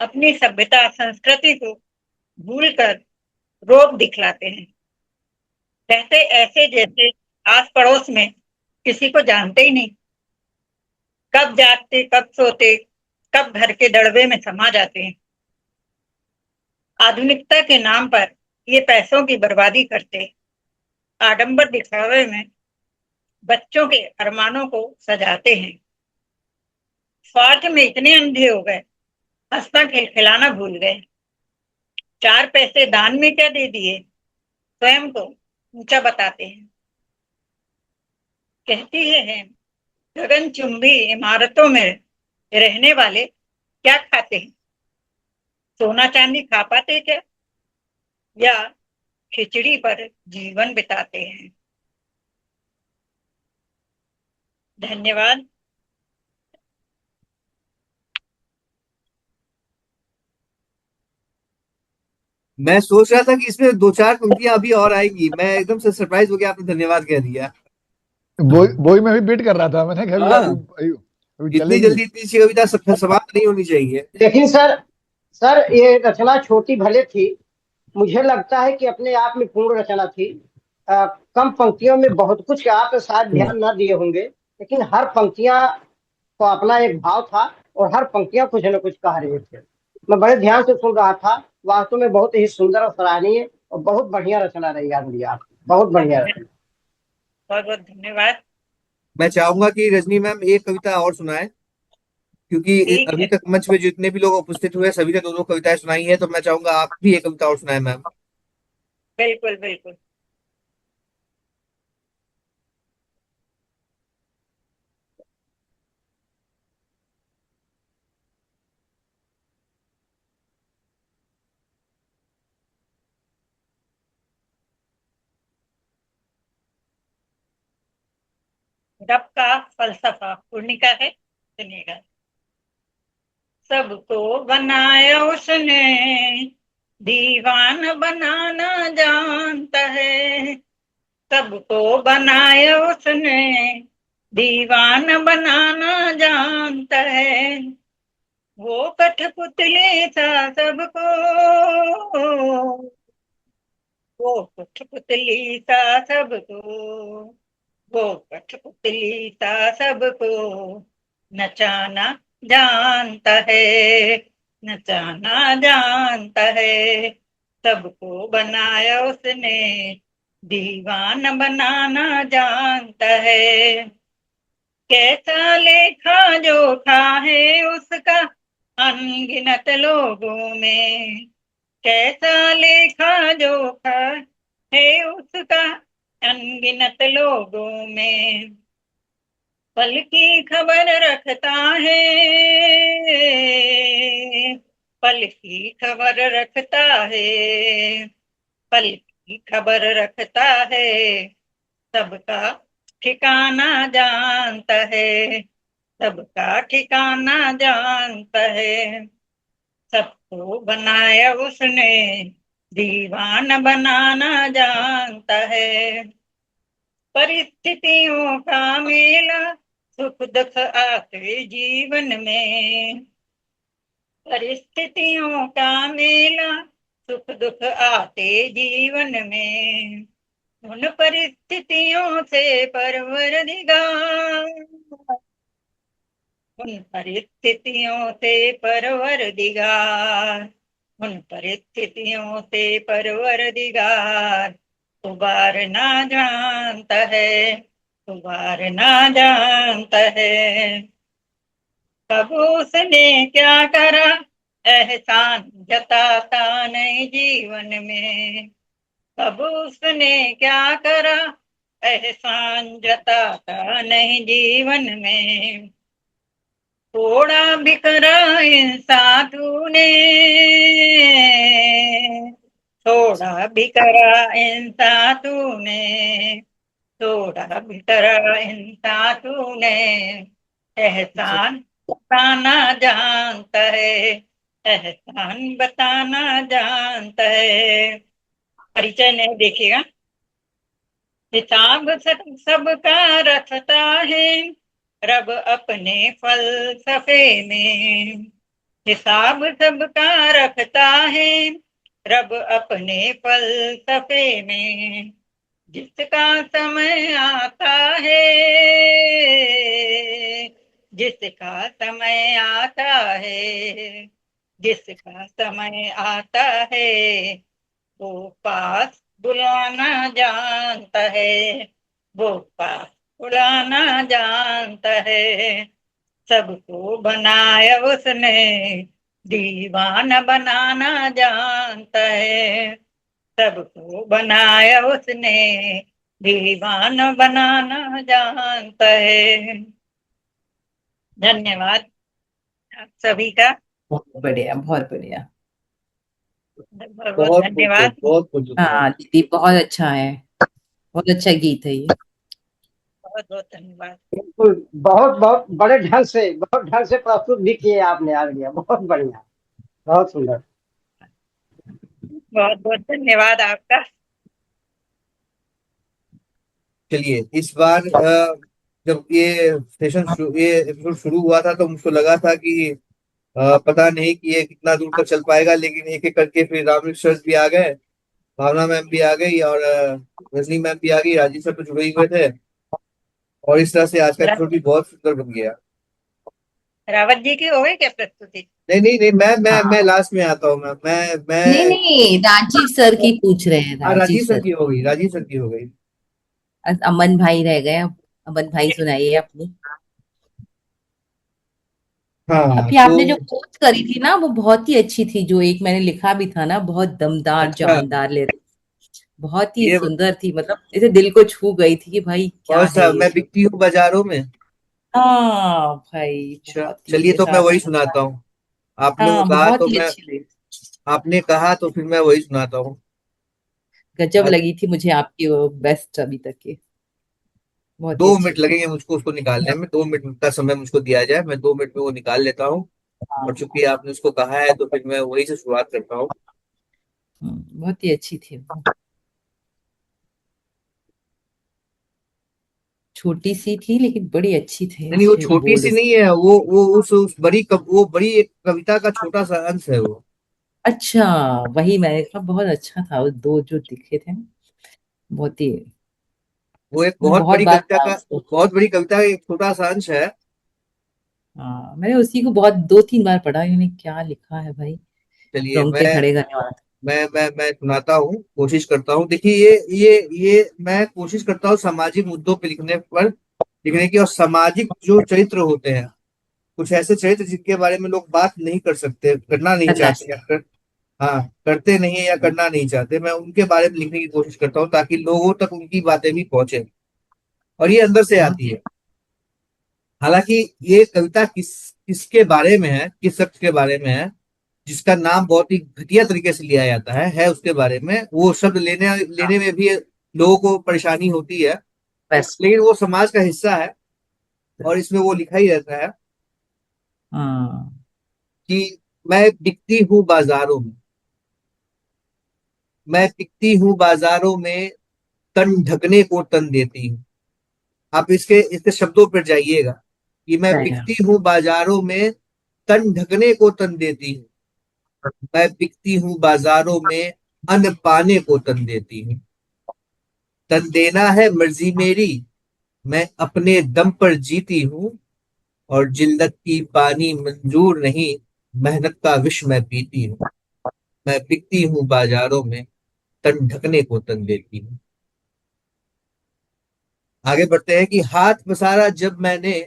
E: अपनी सभ्यता संस्कृति को भूलकर रोब दिखलाते हैं। रहते ऐसे जैसे आस पड़ोस में किसी को जानते ही नहीं। कब जागते कब सोते, कब घर के दड़बे में समा जाते हैं। आधुनिकता के नाम पर ये पैसों की बर्बादी करते, आडंबर दिखावे में बच्चों के अरमानों को सजाते हैं। स्वार्थ में इतने अंधे हो गए, हंसना खिलखिलाना भूल गए। 4 पैसे दान में क्या दे दिए, स्वयं को ऊंचा बताते हैं। कहती है गगनचुंबी इमारतों में रहने वाले क्या खाते हैं, सोना चांदी खा पाते क्या, या खिचड़ी पर जीवन बिताते हैं। धन्यवाद।
B: मैं सोच रहा था कि इसमें 2-4 पंक्तियां अभी और आएंगी, मैं एकदम से सरप्राइज हो गया, आपने धन्यवाद कह दिया।
A: वही मैं भी वेट कर रहा था, मैंने कहा अभी
B: हाँ,
A: अभी
B: इतनी
A: चलेगी।
B: जल्दी इतनी सी कविता समाप्त नहीं होनी चाहिए।
D: लेकिन सर ये रचना छोटी भले थी, मुझे लगता है कि अपने आप में पूर्ण रचना थी। कम पंक्तियों में बहुत कुछ आप शायद ध्यान न दिए होंगे, लेकिन हर पंक्तियां को अपना एक भाव था और हर पंक्तियां कुछ न कुछ कह रहे थे। मैं बड़े ध्यान से सुन रहा था। वास्तव में बहुत ही सुंदर और सराहनीय और बहुत बढ़िया रचना रही यार, आप बहुत बढ़िया रचना।
E: बहुत बहुत धन्यवाद।
B: मैं चाहूंगा कि रजनी मैम एक कविता और सुनाए, क्योंकि
E: ठीक
B: अभी
E: है,
B: तक मंच में जितने भी लोग उपस्थित हुए सभी ने 2-2 कविताएं सुनाई है, तो मैं चाहूंगा आप भी एक कविता और सुनाए मैम।
E: बिल्कुल बिल्कुल। रब का फलसफा पूर्णिका है, सुनिएगा। सबको बनाया उसने, दीवान बनाना जानता है। सबको बनाया उसने, दीवान बनाना जानता है। वो कठपुतली सा सबको, वो कठपुतली सा सबको, वो कठपुतली सा सबको नचाना जानता है, नचाना जानता है। सबको बनाया उसने, दीवान बनाना जानता है। कैसा लेखा जोखा है उसका अनगिनत लोगों में, कैसा लेखा जोखा है उसका अनगिनत लोगों में। पल की खबर रखता है, पल की खबर रखता है, पल की खबर रखता है। सबका ठिकाना जानता है, सबका ठिकाना जानता है। सबको बनाया उसने, दीवान बनाना जानता है। परिस्थितियों का मेला, सुख दुख आते जीवन में। परिस्थितियों का मेला, सुख दुख आते जीवन में। उन परिस्थितियों से परवरदिगार, उन परिस्थितियों से परवरदिगार, उन परिस्थितियों से परवरदिगार उबारना जानता है, उबारना जानता है। कब उसने क्या करा, एहसान जताता नहीं जीवन में। कब उसने क्या करा, एहसान जताता नहीं जीवन में। थोड़ा बिखरा इंसान तूने, थोड़ा भी करा इंसान तूने, थोड़ा भी करा इंसान तूने, एहसान बताना जानता है, एहसान बताना जानता है। परिचय नहीं देखिएगा। हिसाब सबका रखता है, रब अपने फलसफे में। हिसाब सबका रखता है, रब अपने फलसफे में। जिसका समय आता है, जिसका समय आता है, जिसका समय आता है, वो पास बुलाना जानता है, वो पास बुलाना जानता है। सबको बनाया उसने, दीवाना बनाना जानता है। सबको बनाया उसने, दीवाना बनाना जानता है। धन्यवाद आप सभी का।
C: बहुत बढ़िया, बहुत बढ़िया।
E: बहुत बहुत
B: बहुत
E: धन्यवाद।
B: बहुत बहुत धन्यवाद।
C: हाँ दीदी, बहुत अच्छा है, बहुत अच्छा गीत है ये।
E: बहुत बहुत धन्यवाद।
D: बिल्कुल, बहुत बहुत बहुत ढंग से प्रस्तुत भी किए आपने यार भैया, बहुत बढ़िया, बहुत सुंदर।
E: बहुत बहुत धन्यवाद आपका।
B: चलिए इस बार जब ये एपिसोड शुरू हुआ था तो मुझको लगा था कि पता नहीं कि ये कितना दूर तक चल पाएगा, लेकिन एक एक करके फिर रामनिक सर भी आ गए, भावना मैम भी आ गई और रजनी मैम भी आ गई, राजीव सर तो जुड़े ही हुए थे, और इस तरह से आज का एपिसोड भी बहुत सुंदर बन गया।
E: रावत जी की हो गई क्या प्रस्तुति?
B: नहीं नहीं नहीं, मैं
C: हाँ,
B: लास्ट में आता हूँ।
C: नहीं
B: मैं
C: नहीं, राजीव सर की पूछ रहे हैं,
B: हाँ,
C: राजीव
B: राजीव सर
C: सर।
B: की हो गई, राजीव सर की हो गई।
C: अमन भाई रह गए अब। अमन भाई सुनाइए अपनी।
B: हाँ
C: अभी
B: तो
C: आपने जो पोस्ट करी थी ना, वो बहुत ही अच्छी थी, जो एक मैंने लिखा भी था ना, बहुत दमदार
B: अच्छा,
C: जानदार ले रही, बहुत ही
B: ये
C: सुंदर थी, मतलब ऐसे दिल को छू गई थी कि भाई क्या
B: कौन
C: है
B: सा,
C: ये
B: मैं
C: सब।
B: बिकती हूँ बाजारों में?
C: हाँ भाई,
B: अच्छा
C: बहुत ही
B: चलिए, तो मैं
C: ज्यादा
B: वही
C: मजा
B: सुनाता
C: आया।
B: हूँ। आपने वो
C: हाँ,
B: कहा
C: बहुत
B: तो
C: ही
B: मैं
C: अच्छी लगी।
B: आपने कहा तो फिर मैं वही सुनाता हूँ।
C: गजब
B: आज
C: लगी थी मुझे आपकी वो, बेस्ट अभी तक की, बहुत
B: दो
C: ही अच्छी
B: मिनट
C: थी।
B: लगेंगे मुझको उसको निकालने में, 2 मिनट का समय मुझको दिया जाए, मैं 2 मिनट में वो निकाल लेता हूँ। और
C: हाँ,
B: चूंकि आपने उसको कहा है तो फिर मैं वही से शुरुआत करता हूँ।
C: बहुत ही अच्छी थी वो। छोटी सी थी लेकिन बड़ी अच्छी थी,
B: नहीं नहीं, वो
C: अच्छे
B: छोटी
C: बोल
B: सी
C: उसके।
B: नहीं है, वो उस वो बड़ी एक कविता का छोटा सा अंश है वो।
C: अच्छा, वही मैंने कहा, बहुत अच्छा था वो दो जो दिखे थे ना, बहुत ही।
B: वो एक
C: मैं बहुत बार पढ़ा उसको।
B: बहुत बड़ी कविता का एक छोटा सा अंश है।
C: हाँ, मैंने उसी को बहुत दो तीन बार पढ़ा, यानी क्या लिखा है भाई,
B: चलिए
C: रोंगटे खड़े करने वाला था।
B: मैं सुनाता हूँ, कोशिश करता हूँ। देखिए ये मैं कोशिश करता हूँ सामाजिक मुद्दों पे लिखने की, और सामाजिक जो चरित्र होते हैं, कुछ ऐसे चरित्र जिनके बारे में लोग बात नहीं कर सकते, करना नहीं
C: करना
B: चाहते,
C: चाहिए।
B: हाँ करते नहीं है या करना नहीं चाहते, मैं उनके बारे में लिखने की कोशिश करता हूँ ताकि लोगों तक उनकी बातें भी पहुंचे, और ये अंदर से
C: बहुत
B: आती
C: ही।
B: है। हालांकि ये कविता किसके बारे में है, किस शख्स के बारे में है, जिसका नाम बहुत ही घटिया तरीके से लिया जाता है उसके बारे में। वो शब्द लेने लेने में भी लोगों को परेशानी होती है,
C: बस।
B: लेकिन वो समाज का हिस्सा है, और इसमें वो लिखा ही रहता है
C: हाँ।
B: कि मैं बिकती हूँ बाजारों में, मैं बिकती हूँ बाजारों में, तन ढकने को तन देती हूँ। आप इसके इसके शब्दों पर जाइएगा कि मैं
C: सही है।
B: बिकती हूँ बाजारों में, तन ढकने को तन देती हूँ। मैं बिकती हूँ बाजारों में, अन्न पाने को तन देती हूँ। तन देना है मर्जी मेरी, मैं अपने दम पर जीती हूँ, और जिल्लत की पानी मंजूर नहीं, मेहनत का विष मैं पीती हूँ। मैं बिकती हूँ बाजारों में, तन ढकने को तन देती हूँ। आगे बढ़ते हैं कि हाथ पसारा जब मैंने,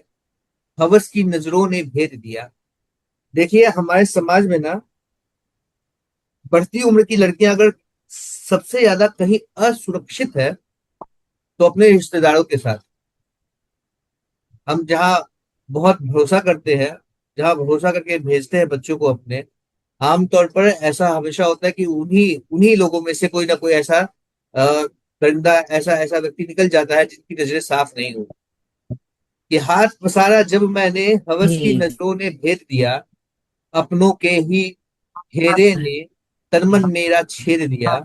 B: हवस की नजरों ने भेद दिया। देखिए हमारे समाज में ना, बढ़ती उम्र की लड़कियां अगर सबसे ज्यादा कहीं असुरक्षित है तो अपने रिश्तेदारों के साथ। हम जहाँ बहुत भरोसा करते हैं, जहाँ भरोसा करके भेजते हैं बच्चों को अपने, आमतौर पर ऐसा हमेशा होता है कि उन्हीं उन्हीं लोगों में से कोई ना कोई ऐसा परिंदा, ऐसा ऐसा व्यक्ति निकल जाता है जिनकी नजरें साफ नहीं हो। कि हाथ पसारा जब मैंने, हवस की
C: जी।
B: नजरों ने भेद दिया, अपनों के ही घेरे ने तन मन मेरा छेद दिया,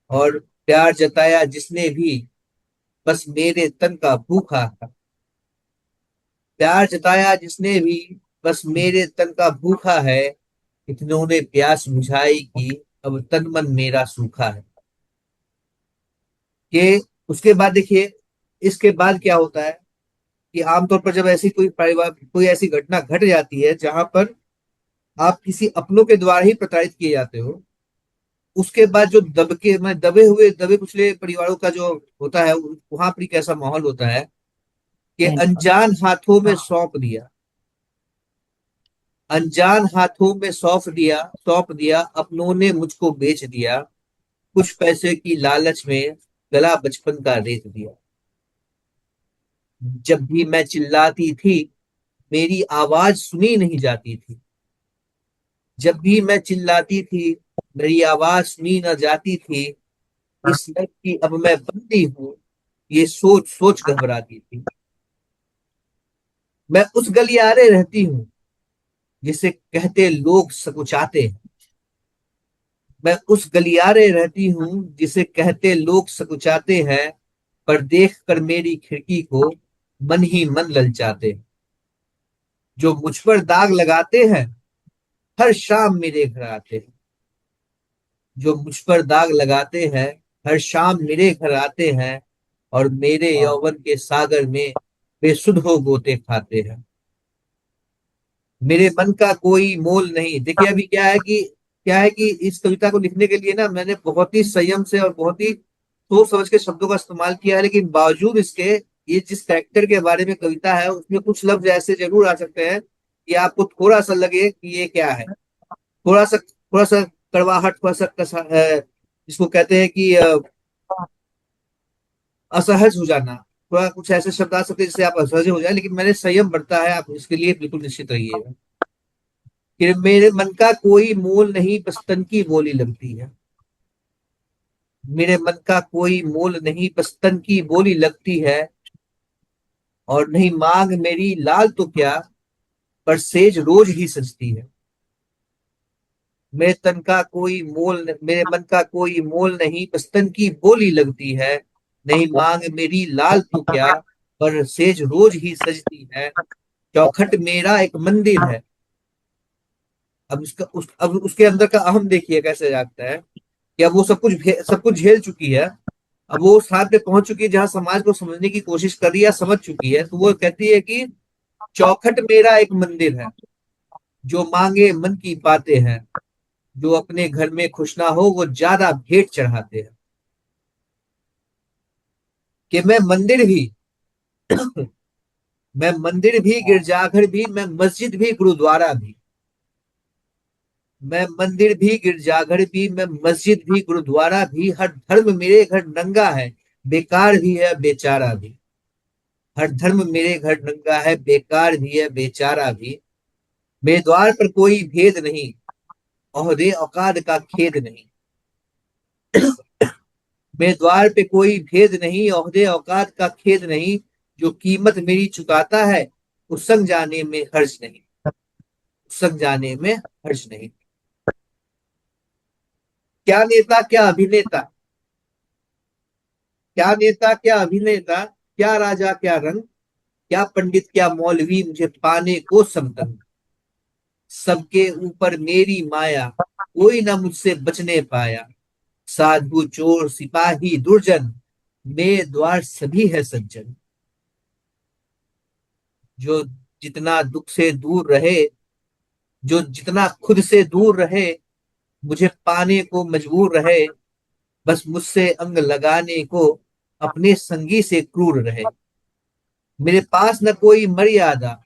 B: और प्यार जताया जिसने भी बस मेरे तन का भूखा था। प्यार जताया जिसने भी बस मेरे तन का भूखा है, इतनों ने प्यास बुझाई कि अब तन मन मेरा सूखा है। कि उसके बाद देखिए, इसके बाद क्या होता है कि आमतौर पर जब ऐसी कोई परिवार, कोई ऐसी घटना घट जाती है जहां पर आप किसी अपनों के द्वारा ही प्रताड़ित किए जाते हो, उसके बाद जो दबके मैं दबे हुए दबे कुचले परिवारों का जो होता है, वहां पर कैसा माहौल होता है कि
C: हाँ जी।
B: अनजान हाथों में सौंप दिया, अनजान हाथों में सौंप दिया, अपनों ने मुझको बेच दिया, कुछ पैसे की लालच में गला बचपन का रेत दिया। जब भी मैं चिल्लाती थी, मेरी आवाज सुनी नहीं जाती थी। जब भी मैं चिल्लाती थी, मेरी आवाज सुनी न जाती थी। इस लत की अब मैं बंदी हूँ, ये सोच सोच घबराती थी। मैं उस गलियारे रहती हूँ जिसे कहते लोग सकुचाते हैं। मैं उस गलियारे रहती हूँ जिसे कहते लोग सकुचाते हैं, पर देख कर मेरी खिड़की को मन ही मन ललचाते हैं। जो मुझ पर दाग लगाते हैं, हर शाम मेरे घर आते हैं। जो मुझ पर दाग लगाते हैं, हर शाम मेरे घर आते हैं, और मेरे यौवन के सागर में बेसुध हो गोते खाते हैं। मेरे मन का कोई मोल नहीं। देखिए अभी क्या है कि इस कविता को लिखने के लिए ना मैंने बहुत ही संयम से और बहुत ही सोच समझ के शब्दों का इस्तेमाल किया है, लेकिन बावजूद इसके, ये जिस कैरेक्टर के बारे में कविता है उसमें कुछ लफ्ज ऐसे जरूर आ सकते हैं कि आपको थोड़ा सा लगे कि ये क्या है। थोड़ा सा कड़वाहट, थोड़ा सा जिसको कहते हैं कि असहज हो जाना। थोड़ा कुछ ऐसे शब्द आ सकते हैं जिससे आप असहज हो जाए, लेकिन मैंने संयम बरता है, आप इसके लिए बिल्कुल निश्चित रहिएगा। कि मेरे मन का कोई मोल नहीं, बस तन की बोली लगती है। मेरे मन का कोई मोल नहीं, बस तन की बोली लगती है, और नहीं मांग मेरी लाल तो क्या, पर सेज रोज ही सजती है। मेरे मन का कोई मोल नहीं, बस तन की बोली लगती है। नहीं मांग मेरी लाल तो क्या, पर सेज रोज ही सजती है। चौखट मेरा एक मंदिर है। अब उसके अंदर का अहम देखिए कैसे जागता है कि अब वो सब कुछ झेल चुकी है। अब वो उस हाथ पे पहुंच चुकी है जहां समाज को समझने की कोशिश कर रही है, समझ चुकी है, तो वो कहती है कि चौखट मेरा एक मंदिर है, जो मांगे मन की बातें हैं, जो अपने घर में खुश ना हो वो ज्यादा भेंट चढ़ाते हैं। कि मैं मंदिर भी गिरजाघर भी, मैं मस्जिद भी गुरुद्वारा भी। मैं मंदिर भी गिरजाघर भी, मैं मस्जिद भी गुरुद्वारा भी, हर धर्म मेरे घर नंगा है, बेकार भी है बेचारा भी। हर धर्म मेरे घर नंगा है, बेकार भी है बेचारा भी। मेरे द्वार पर कोई भेद नहीं, ओहदे औकाद का खेद नहीं। मेरे द्वार पे कोई भेद नहीं, ओहदे औकात का खेद नहीं। जो कीमत मेरी चुकाता है, उस संग जाने में हर्ज नहीं, उस संग जाने में हर्ज नहीं। क्या नेता क्या अभिनेता, क्या नेता क्या अभिनेता, क्या राजा क्या रंग, क्या पंडित क्या मौलवी, मुझे पाने को समतंग। सबके ऊपर मेरी माया, कोई ना मुझसे बचने पाया। साधु चोर सिपाही दुर्जन, मेरे द्वार सभी है सज्जन। जो जितना दुख से दूर रहे, जो जितना खुद से दूर रहे, मुझे पाने को मजबूर रहे। बस मुझसे अंग लगाने को अपने संगी से क्रूर रहे। मेरे पास न कोई मर्यादा,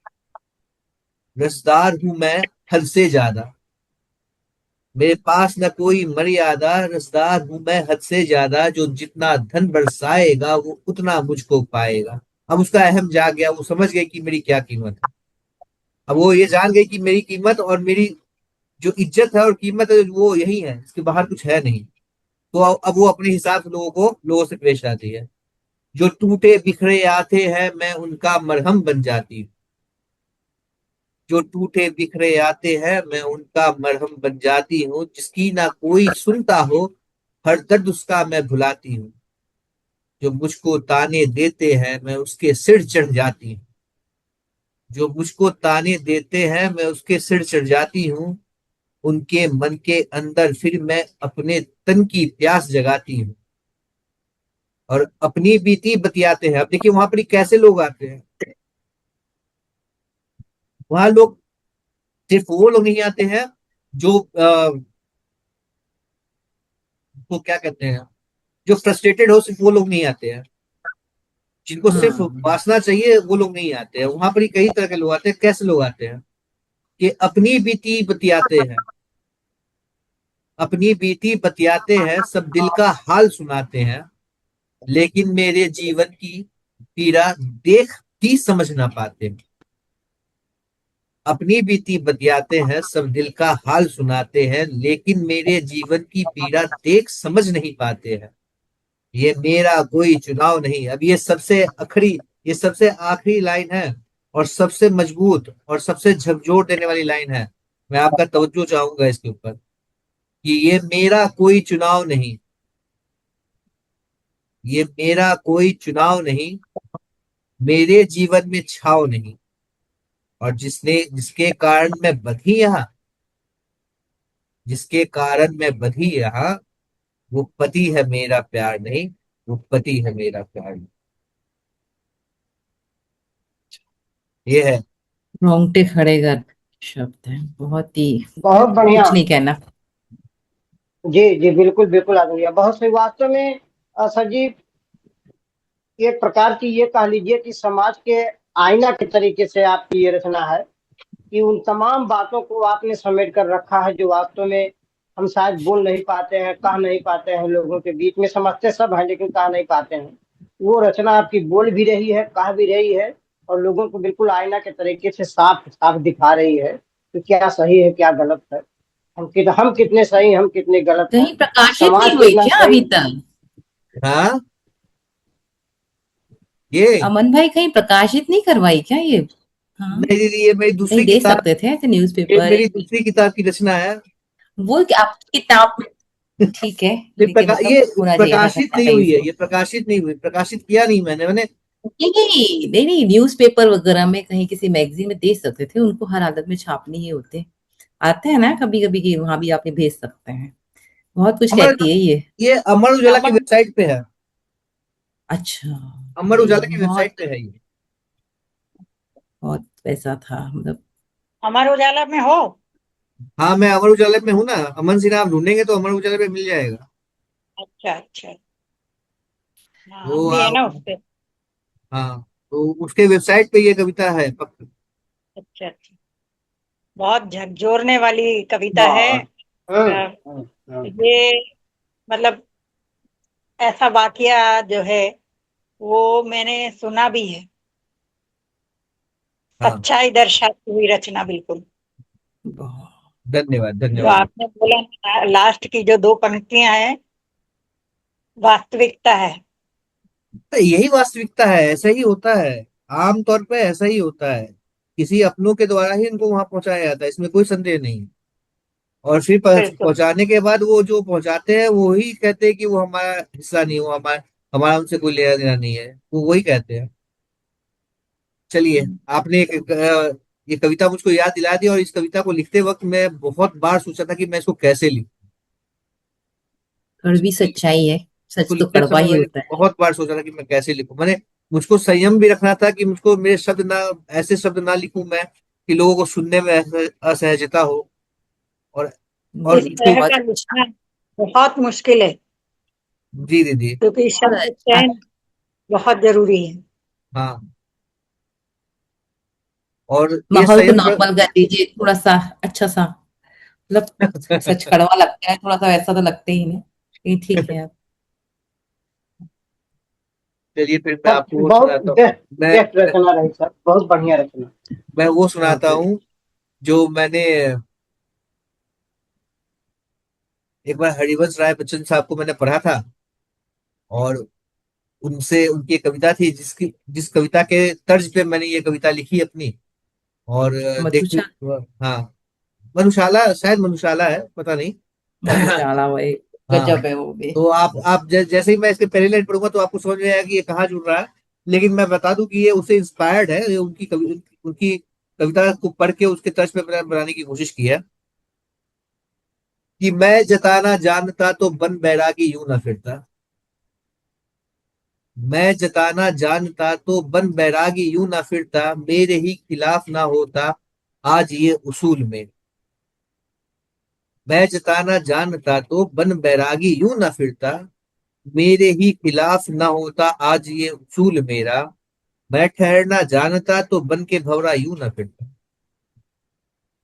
B: रसदार हूं मैं हद से ज्यादा। मेरे पास न कोई मर्यादा, रसदार हूं मैं हद से ज्यादा। जो जितना धन बरसाएगा वो उतना मुझको पाएगा। अब उसका अहम जाग गया, वो समझ गई कि मेरी क्या कीमत है। अब वो ये जान गई कि मेरी कीमत और मेरी जो इज्जत है और कीमत है वो यही है, इसके बाहर कुछ है नहीं। तो अब वो अपने हिसाब से लोगों से पेश आती है। जो टूटे बिखरे आते हैं मैं उनका मरहम बन जाती हूँ। जो टूटे बिखरे आते हैं मैं उनका मरहम बन जाती हूँ। जिसकी ना कोई सुनता हो हर दर्द उसका मैं भुलाती हूँ। जो मुझको ताने देते हैं मैं उसके सिर चढ़ जाती हूँ। जो मुझको ताने देते हैं मैं उसके सिर चढ़ जाती हूँ। उनके मन के अंदर फिर मैं अपने तन की प्यास जगाती हूँ। और अपनी बीती बतियाते हैं। अब देखिए वहां पर कैसे लोग आते हैं। वहां लोग सिर्फ वो लोग नहीं आते हैं जो वो क्या कहते हैं, जो फ्रस्ट्रेटेड हो, सिर्फ वो लोग नहीं आते हैं। जिनको सिर्फ
C: हाँ
B: वासना चाहिए वो लोग नहीं आते हैं। वहां पर ही कई तरह के लोग आते हैं। कैसे लोग आते हैं कि अपनी बीती बतियाते हैं। अपनी बीती बतियाते हैं, सब दिल का हाल सुनाते हैं। लेकिन मेरे जीवन की पीड़ा देख ही समझ ना पाते। अपनी बीती बतियाते हैं, सब दिल का हाल सुनाते हैं। लेकिन मेरे जीवन की पीड़ा देख समझ नहीं पाते हैं। ये मेरा कोई चुनाव नहीं। अब ये सबसे आखिरी लाइन है और सबसे मजबूत और सबसे झकझोर देने वाली लाइन है। मैं आपका तवज्जो चाहूंगा इसके ऊपर कि ये मेरा कोई चुनाव नहीं। ये मेरा कोई चुनाव नहीं, मेरे जीवन में छाव नहीं। और जिसके कारण मैं बधी यहाँ, जिसके कारण मैं बधी यहाँ, वो पति है मेरा प्यार नहीं। वो पति है मेरा प्यार नहीं। ये है।
C: रोंगटे खड़े कर शब्द है, बहुत ही
D: बहुत बढ़िया।
C: कुछ नहीं कहना।
D: जी जी, बिल्कुल बिल्कुल आदमी, बहुत सही। वास्तव में सर जी, एक प्रकार की ये कह लीजिए कि समाज के आईना के तरीके से आपकी ये रचना है कि उन तमाम बातों को आपने समेट कर रखा है जो वास्तव में हम शायद बोल नहीं पाते हैं, कह नहीं पाते हैं, लोगों के बीच में समझते सब हैं लेकिन कह नहीं पाते हैं। वो रचना आपकी बोल भी रही है, कह भी रही है, और लोगों को बिल्कुल आईना के तरीके से साफ साफ दिखा रही है कि क्या सही है क्या गलत है। हम कितने सही, हम कितने गलत हैं,
C: कहीं प्रकाशित नहीं
D: समाज
C: हुई
D: कितना
C: क्या
D: सही।
C: अभी तक?
B: हाँ, ये
C: अमन भाई कहीं प्रकाशित नहीं करवाई क्या ये? हाँ,
B: नहीं दीदी, ये मेरी
C: कहीं
B: दूसरी
C: दे
B: किताब,
C: सकते थे ऐसे
B: ये
C: न्यूज़पेपर।
B: मेरी दूसरी किताब की रचना है।
C: वो आपकी किताब में ठीक है, लेकिन
B: ये
C: मतलब होना चाहिए था
B: प्रकाशित नहीं
C: कहीं
B: हुई है।
C: से।
B: ये प्रकाशित नहीं हुई, प्रकाशित किया नहीं मैंने।
C: नहीं नहीं नहीं नहीं, न्यूज़पेपर वगैरह में कहीं किसी मैगजीन में दे सकते थे, उनको हर हालत में छापने ही होते आते हैं ना कभी कभी, कि वहां भी आपने भेज सकते हैं। बहुत कुछ
B: अमर
C: कहती है ये।
B: ये अमर उजाला की वेबसाइट पे है।
C: अच्छा,
B: अमर
C: ये
B: उजाला की
C: बहुत
B: वेबसाइट पे है ये।
C: बहुत पैसा था मतलब।
E: अमर उजाला में हो?
B: हाँ, मैं अमर उजाला में हूँ ना। अमन सिन्हा आप ढूंढेंगे तो अमर उजाला पे मिल जाएगा।
E: अच्छा अच्छा। हाँ,
B: वो
E: हम भी है ना उस पे।
B: हाँ, तो उसके वेबसाइट पे ये कविता है पक्का।
E: अच्छा अच्छा। बहुत झकझोरने वाली कविता है।
D: बहुत। हाँ।
E: ये मतलब ऐसा वाकया जो है वो मैंने सुना भी है।
B: हाँ,
E: सच्चाई दर्शाती हुई रचना बिल्कुल।
C: बहुत
B: धन्यवाद
E: जो
B: धन्यवाद।
E: आपने बोला लास्ट की जो दो पंक्तियां हैं, वास्तविकता है।
B: तो यही वास्तविकता है, ऐसा ही होता है। आम तौर पे ऐसा ही होता है। किसी अपनों के द्वारा ही इनको वहां पहुंचाया जाता है, इसमें कोई संदेह नहीं। और फिर
E: बिल्कुल।
B: पहुंचाने के बाद वो जो पहुंचाते हैं वो ही कहते हैं कि वो हमारा हिस्सा नहीं, वो हमारा हमारा उनसे कोई लेना देना नहीं है, वो वही कहते हैं। चलिए, आपने ये कविता मुझको याद दिला दी। और इस कविता को लिखते वक्त मैं बहुत बार सोचा था कि मैं इसको कैसे लिखूं।
C: कड़वी सच्चाई है,
B: इसको
C: सच तो
B: लिखते
C: कड़वा
B: समय
C: ही
B: मैंने
C: होता है।
B: बहुत बार सोचा था कि मैं कैसे लिखूं। मैंने मुझको संयम भी रखना था कि मुझको मेरे शब्द ना, ऐसे शब्द ना लिखूं मैं कि लोगों को सुनने में असहजता हो। और और
E: इस
B: मुझको,
E: तरह
C: बहुत
E: का लिखना बहुत मुश्किल है
B: जी दीदी।
E: क्योंकि
C: बहुत
E: शब्द
C: अच्छा।
E: चयन बहुत जरूरी है।
B: हाँ, और ये
C: माहौल को
B: संयम
C: नॉर्मल कर दीजिए थोड़ा सा, अच्छा सा, मतलब सच कड़वा लगता है थोड़ा सा, वैसा तो लगते ही नहीं, लेकिन ठीक है अब।
B: चलिए फिर मैं
D: सब
B: आपको वो
D: बहुत
B: सुनाता हूँ।
D: बेस्ट,
B: मैं
D: बेस्ट रचना रही सर, बहुत बढ़िया रचना।
B: मैं वो
D: हाँ
B: सुनाता
D: फिर।
B: हूँ जो मैंने एक बार हरिवंश राय बच्चन साहब को मैंने पढ़ा था, और उनसे उनकी एक कविता थी जिस कविता के तर्ज पे मैंने ये कविता लिखी अपनी। और देखते,
C: मधुशाला।
B: हाँ, मधुशाला, शायद मधुशाला है, पता नहीं।
C: मधुशाला भाई,
B: हाँ,
C: गजब है वो भी।
B: तो आप जैसे ही मैं इसके पहले लाइन पढ़ूंगा तो आपको समझ में आएगा कि ये कहाँ जुड़ रहा है। लेकिन मैं बता दूं कि ये उससे इंस्पायर्ड है, ये उनकी कविता को पढ़ के उसके तर्ज पे बनाने की कोशिश की है। कि मैं जताना जानता तो बन बैरागी यूं ना फिरता। मैं जताना जानता तो बन बैरागी यूं ना फिरता, मेरे ही खिलाफ ना होता आज ये उसूल में। मैं जताना जानता तो बन बैरागी यूं ना फिरता, मेरे ही खिलाफ ना होता आज ये उसूल मेरा। मैं ठहरना जानता तो बन के भंवरा यूं ना फिरता।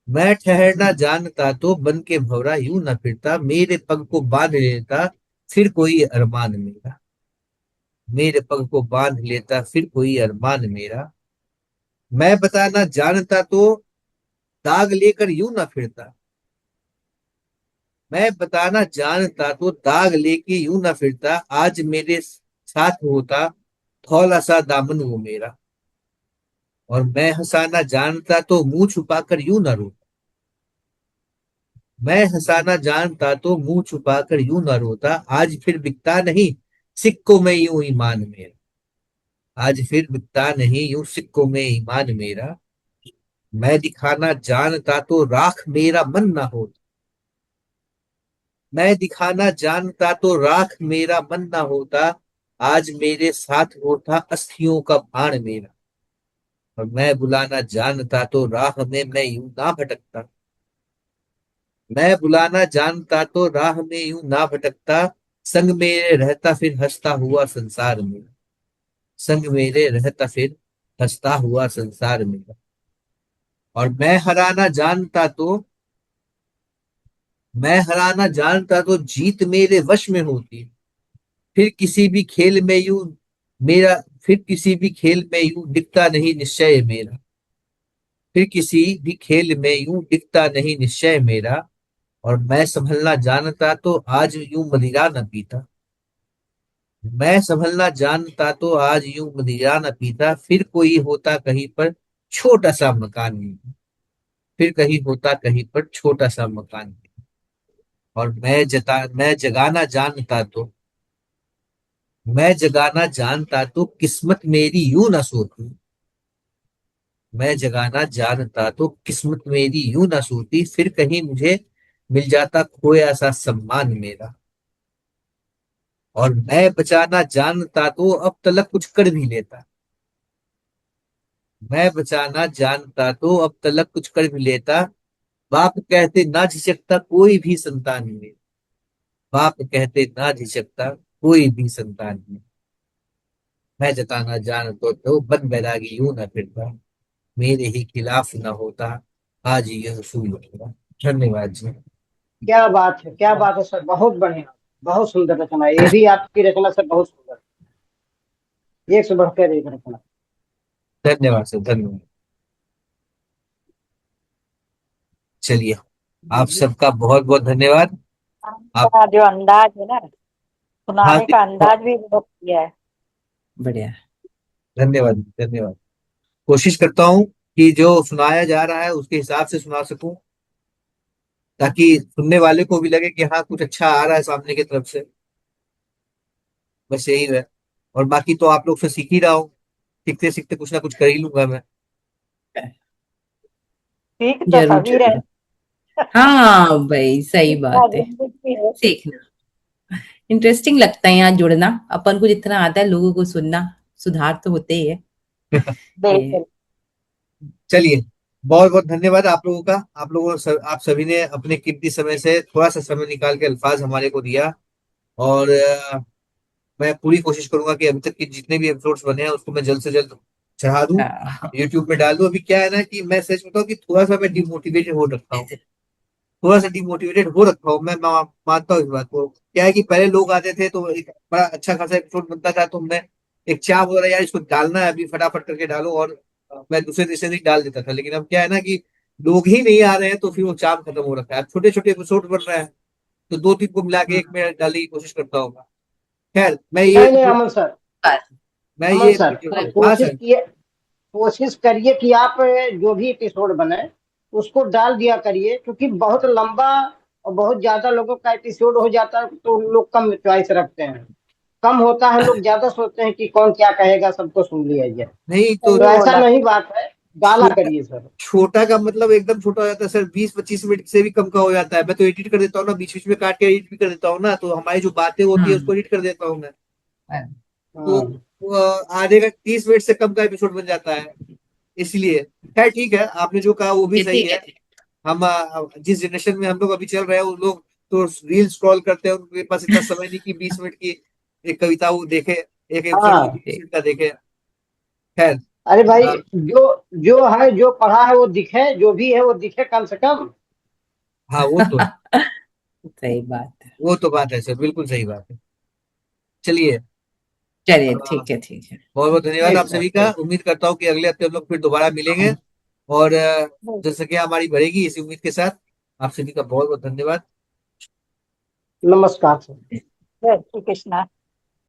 B: मैं ठहरना जानता तो बन के भंवरा यूं ना फिरता, मेरे पग को बांध लेता फिर कोई अरमान मेरा। मेरे पग को बांध लेता फिर कोई अरमान मेरा। मैं बताना जानता तो दाग लेकर यूं ना फिरता। मैं बताना जानता तो दाग लेके यूं ना फिरता, आज मेरे साथ होता थौला सा दामन वो मेरा। और मैं हंसाना जानता तो मुंह छुपाकर यूं ना रोता। मैं हंसाना जानता तो मुंह छुपाकर यूं ना रोता, आज फिर बिकता नहीं सिक्कों में यूं ईमान मेरा। आज फिर बिकता नहीं यूं सिक्कों में ईमान मेरा। मैं दिखाना जानता तो राख मेरा मन ना होता। मैं दिखाना जानता तो राख मेरा मन ना होता, आज मेरे साथ होता अस्थियों का भाण मेरा। और मैं बुलाना जानता तो राह में मैं यूं ना भटकता। मैं बुलाना जानता तो राह में यूं ना भटकता, संग मेरे रहता फिर हंसता हुआ संसार में। संग मेरे रहता फिर हंसता हुआ संसार में। और मैं हराना जानता तो जीत मेरे वश में होती। फिर किसी भी खेल में यूं मेरा फिर किसी भी खेल में यूं दिखता नहीं निश्चय मेरा। फिर किसी भी खेल में यूं दिखता नहीं निश्चय मेरा। और मैं संभलना जानता तो आज यूं मदिरा न पीता। मैं संभलना जानता तो आज यूं मदिरा न पीता, फिर कोई होता कहीं पर छोटा सा मकान में। फिर कहीं होता कहीं पर छोटा सा मकान में। और मैं जगाना जानता तो मैं जगाना जानता तो किस्मत मेरी यूं ना सोती। मैं जगाना जानता तो किस्मत मेरी यूं ना सोती, फिर कहीं मुझे मिल जाता खोया सा सम्मान मेरा। और मैं बचाना जानता तो अब तलक कुछ कर भी लेता। मैं बचाना जानता तो अब तलक कुछ कर भी लेता, बाप कहते ना झिझकता कोई भी संतान में। बाप कहते ना झिझकता कोई भी संतान में। मैं जताना जानता तो बन बैरागी यूं ना फिरता, मेरे ही खिलाफ ना होता आज यह उसूल मेरा। धन्यवाद जी।
D: क्या बात है सर, बहुत बढ़िया, बहुत सुंदर रचना है। ये भी आपकी रचना सर बहुत सुंदर, एक से बढ़कर एक रचना।
B: धन्यवाद सर, धन्यवाद। चलिए, आप सबका बहुत बहुत धन्यवाद। आप,
E: आपका जो अंदाज है ना,
B: हाँ
E: सुनाने
B: जी,
E: का अंदाज भी बहुत बढ़िया है।
C: बढ़िया।
B: धन्यवाद धन्यवाद। कोशिश करता हूँ कि जो सुनाया जा रहा है उसके हिसाब से सुना सकूं, ताकि सुनने वाले को भी लगे कि हाँ कुछ अच्छा आ रहा है सामने की तरफ से। बस यही है। और बाकी तो आप लोग से सीख ही रहा हूँ, सीखते सीखते कुछ ना कुछ कर ही लूंगा मैं।
E: ठीक तो
C: जरूर
E: सभी रहे।
C: जरूर। हाँ भाई, सही
E: इतना
C: बात है।
E: जिंदगी है।
C: सीखना इंटरेस्टिंग लगता है, यहाँ जुड़ना। अपन को जितना आता है लोगों को सुनना, सुधार तो होते ही है ये।
E: बिल्कुल।
B: चलिए, बहुत बहुत धन्यवाद आप लोगों का। आप सभी ने अपने कीमती समय से थोड़ा सा समय निकाल के अल्फाज हमारे को दिया। और मैं पूरी कोशिश करूंगा कि अभी तक के जितने भी एपिसोड्स बने हैं उसको मैं जल्द से जल्द चढ़ा दूं,
C: हाँ।
B: यूट्यूब पे डाल दूं। अभी क्या है ना कि मैं सच बताऊं कि थोड़ा सा मैं डिमोटिवेटेड हो रखा हूँ। थोड़ा सा डिमोटिवेटेड हो रखा हूँ मैं मानता हूँ इस बात को। क्या है कि पहले लोग आते थे तो एक बड़ा अच्छा खासा एपिसोड बनता था, तो मैं एक चाह हो रहा है यार इसको डालना है अभी, फटाफट करके डालो। और मैं दूसरे तीसरे दिन डाल देता था। लेकिन अब क्या है ना कि लोग ही नहीं आ रहे हैं तो फिर वो चाम खत्म हो रखा है। अब छोटे छोटे एपिसोड बन रहे हैं तो 2-3 को मिला के एक में डालने की कोशिश करता हूँ। खैर
D: नहीं नहीं अमन सर,
B: मैं
D: अमन
B: ये
D: सर
B: हाँ सर।
D: कोशिश करिए कि आप जो भी एपिसोड बने उसको डाल दिया करिए, क्योंकि बहुत लंबा और बहुत ज्यादा लोगों का एपिसोड हो जाता है तो लोग कम चॉइस रखते हैं, कम होता है, लोग ज्यादा सोचते हैं कि कौन क्या कहेगा, सबको सुन लिया जाए।
B: नहीं तो
D: तो ऐसा नहीं बात है, डाला
B: छोटा
D: करिए सर।
B: छोटा का मतलब एकदम छोटा हो जाता है सर, 20-25 मिनट से भी कम का हो जाता है। मैं तो एडिट कर देता हूँ ना, बीच बीच में काट के एडिट भी कर देता हूँ ना, तो हमारी जो बातें होती है उसको एडिट कर देता हूँ मैं। तो
D: हाँ
B: आधे का 30 मिनट से कम का एपिसोड बन जाता है, इसलिए। खैर ठीक है, आपने जो कहा वो भी
C: ये
B: सही
C: ठीक
B: है।
C: है।
B: हम जिस जनरेशन में हम लोग अभी चल रहे हैं, उन लोग तो रील स्क्रॉल करते हैं, उनके पास इतना समय नहीं कि 20 मिनट की एक कविता वो देखे, एक एपिसोड
D: हाँ।
B: 20 मिनट का देखे। खैर
D: अरे भाई,
B: हाँ
D: जो जो है, जो पढ़ा है वो दिखे, जो भी है वो दिखे कम से कम।
B: हाँ, वो तो है,
C: सही बात है।
B: वो तो बात है सर, बिल्कुल सही बात है। चलिए,
C: चलिए ठीक है, ठीक है।
B: बहुत बहुत धन्यवाद
D: ठीक
B: आप
D: सर,
B: सभी का।
D: ठीक।
B: उम्मीद करता हूँ कि अगले हफ्ते हम लोग फिर दोबारा मिलेंगे, और जनसंख्या हमारी बढ़ेगी, इसी उम्मीद के साथ आप सभी का बहुत बहुत धन्यवाद।
D: नमस्कार सर।
E: जय श्री कृष्णा।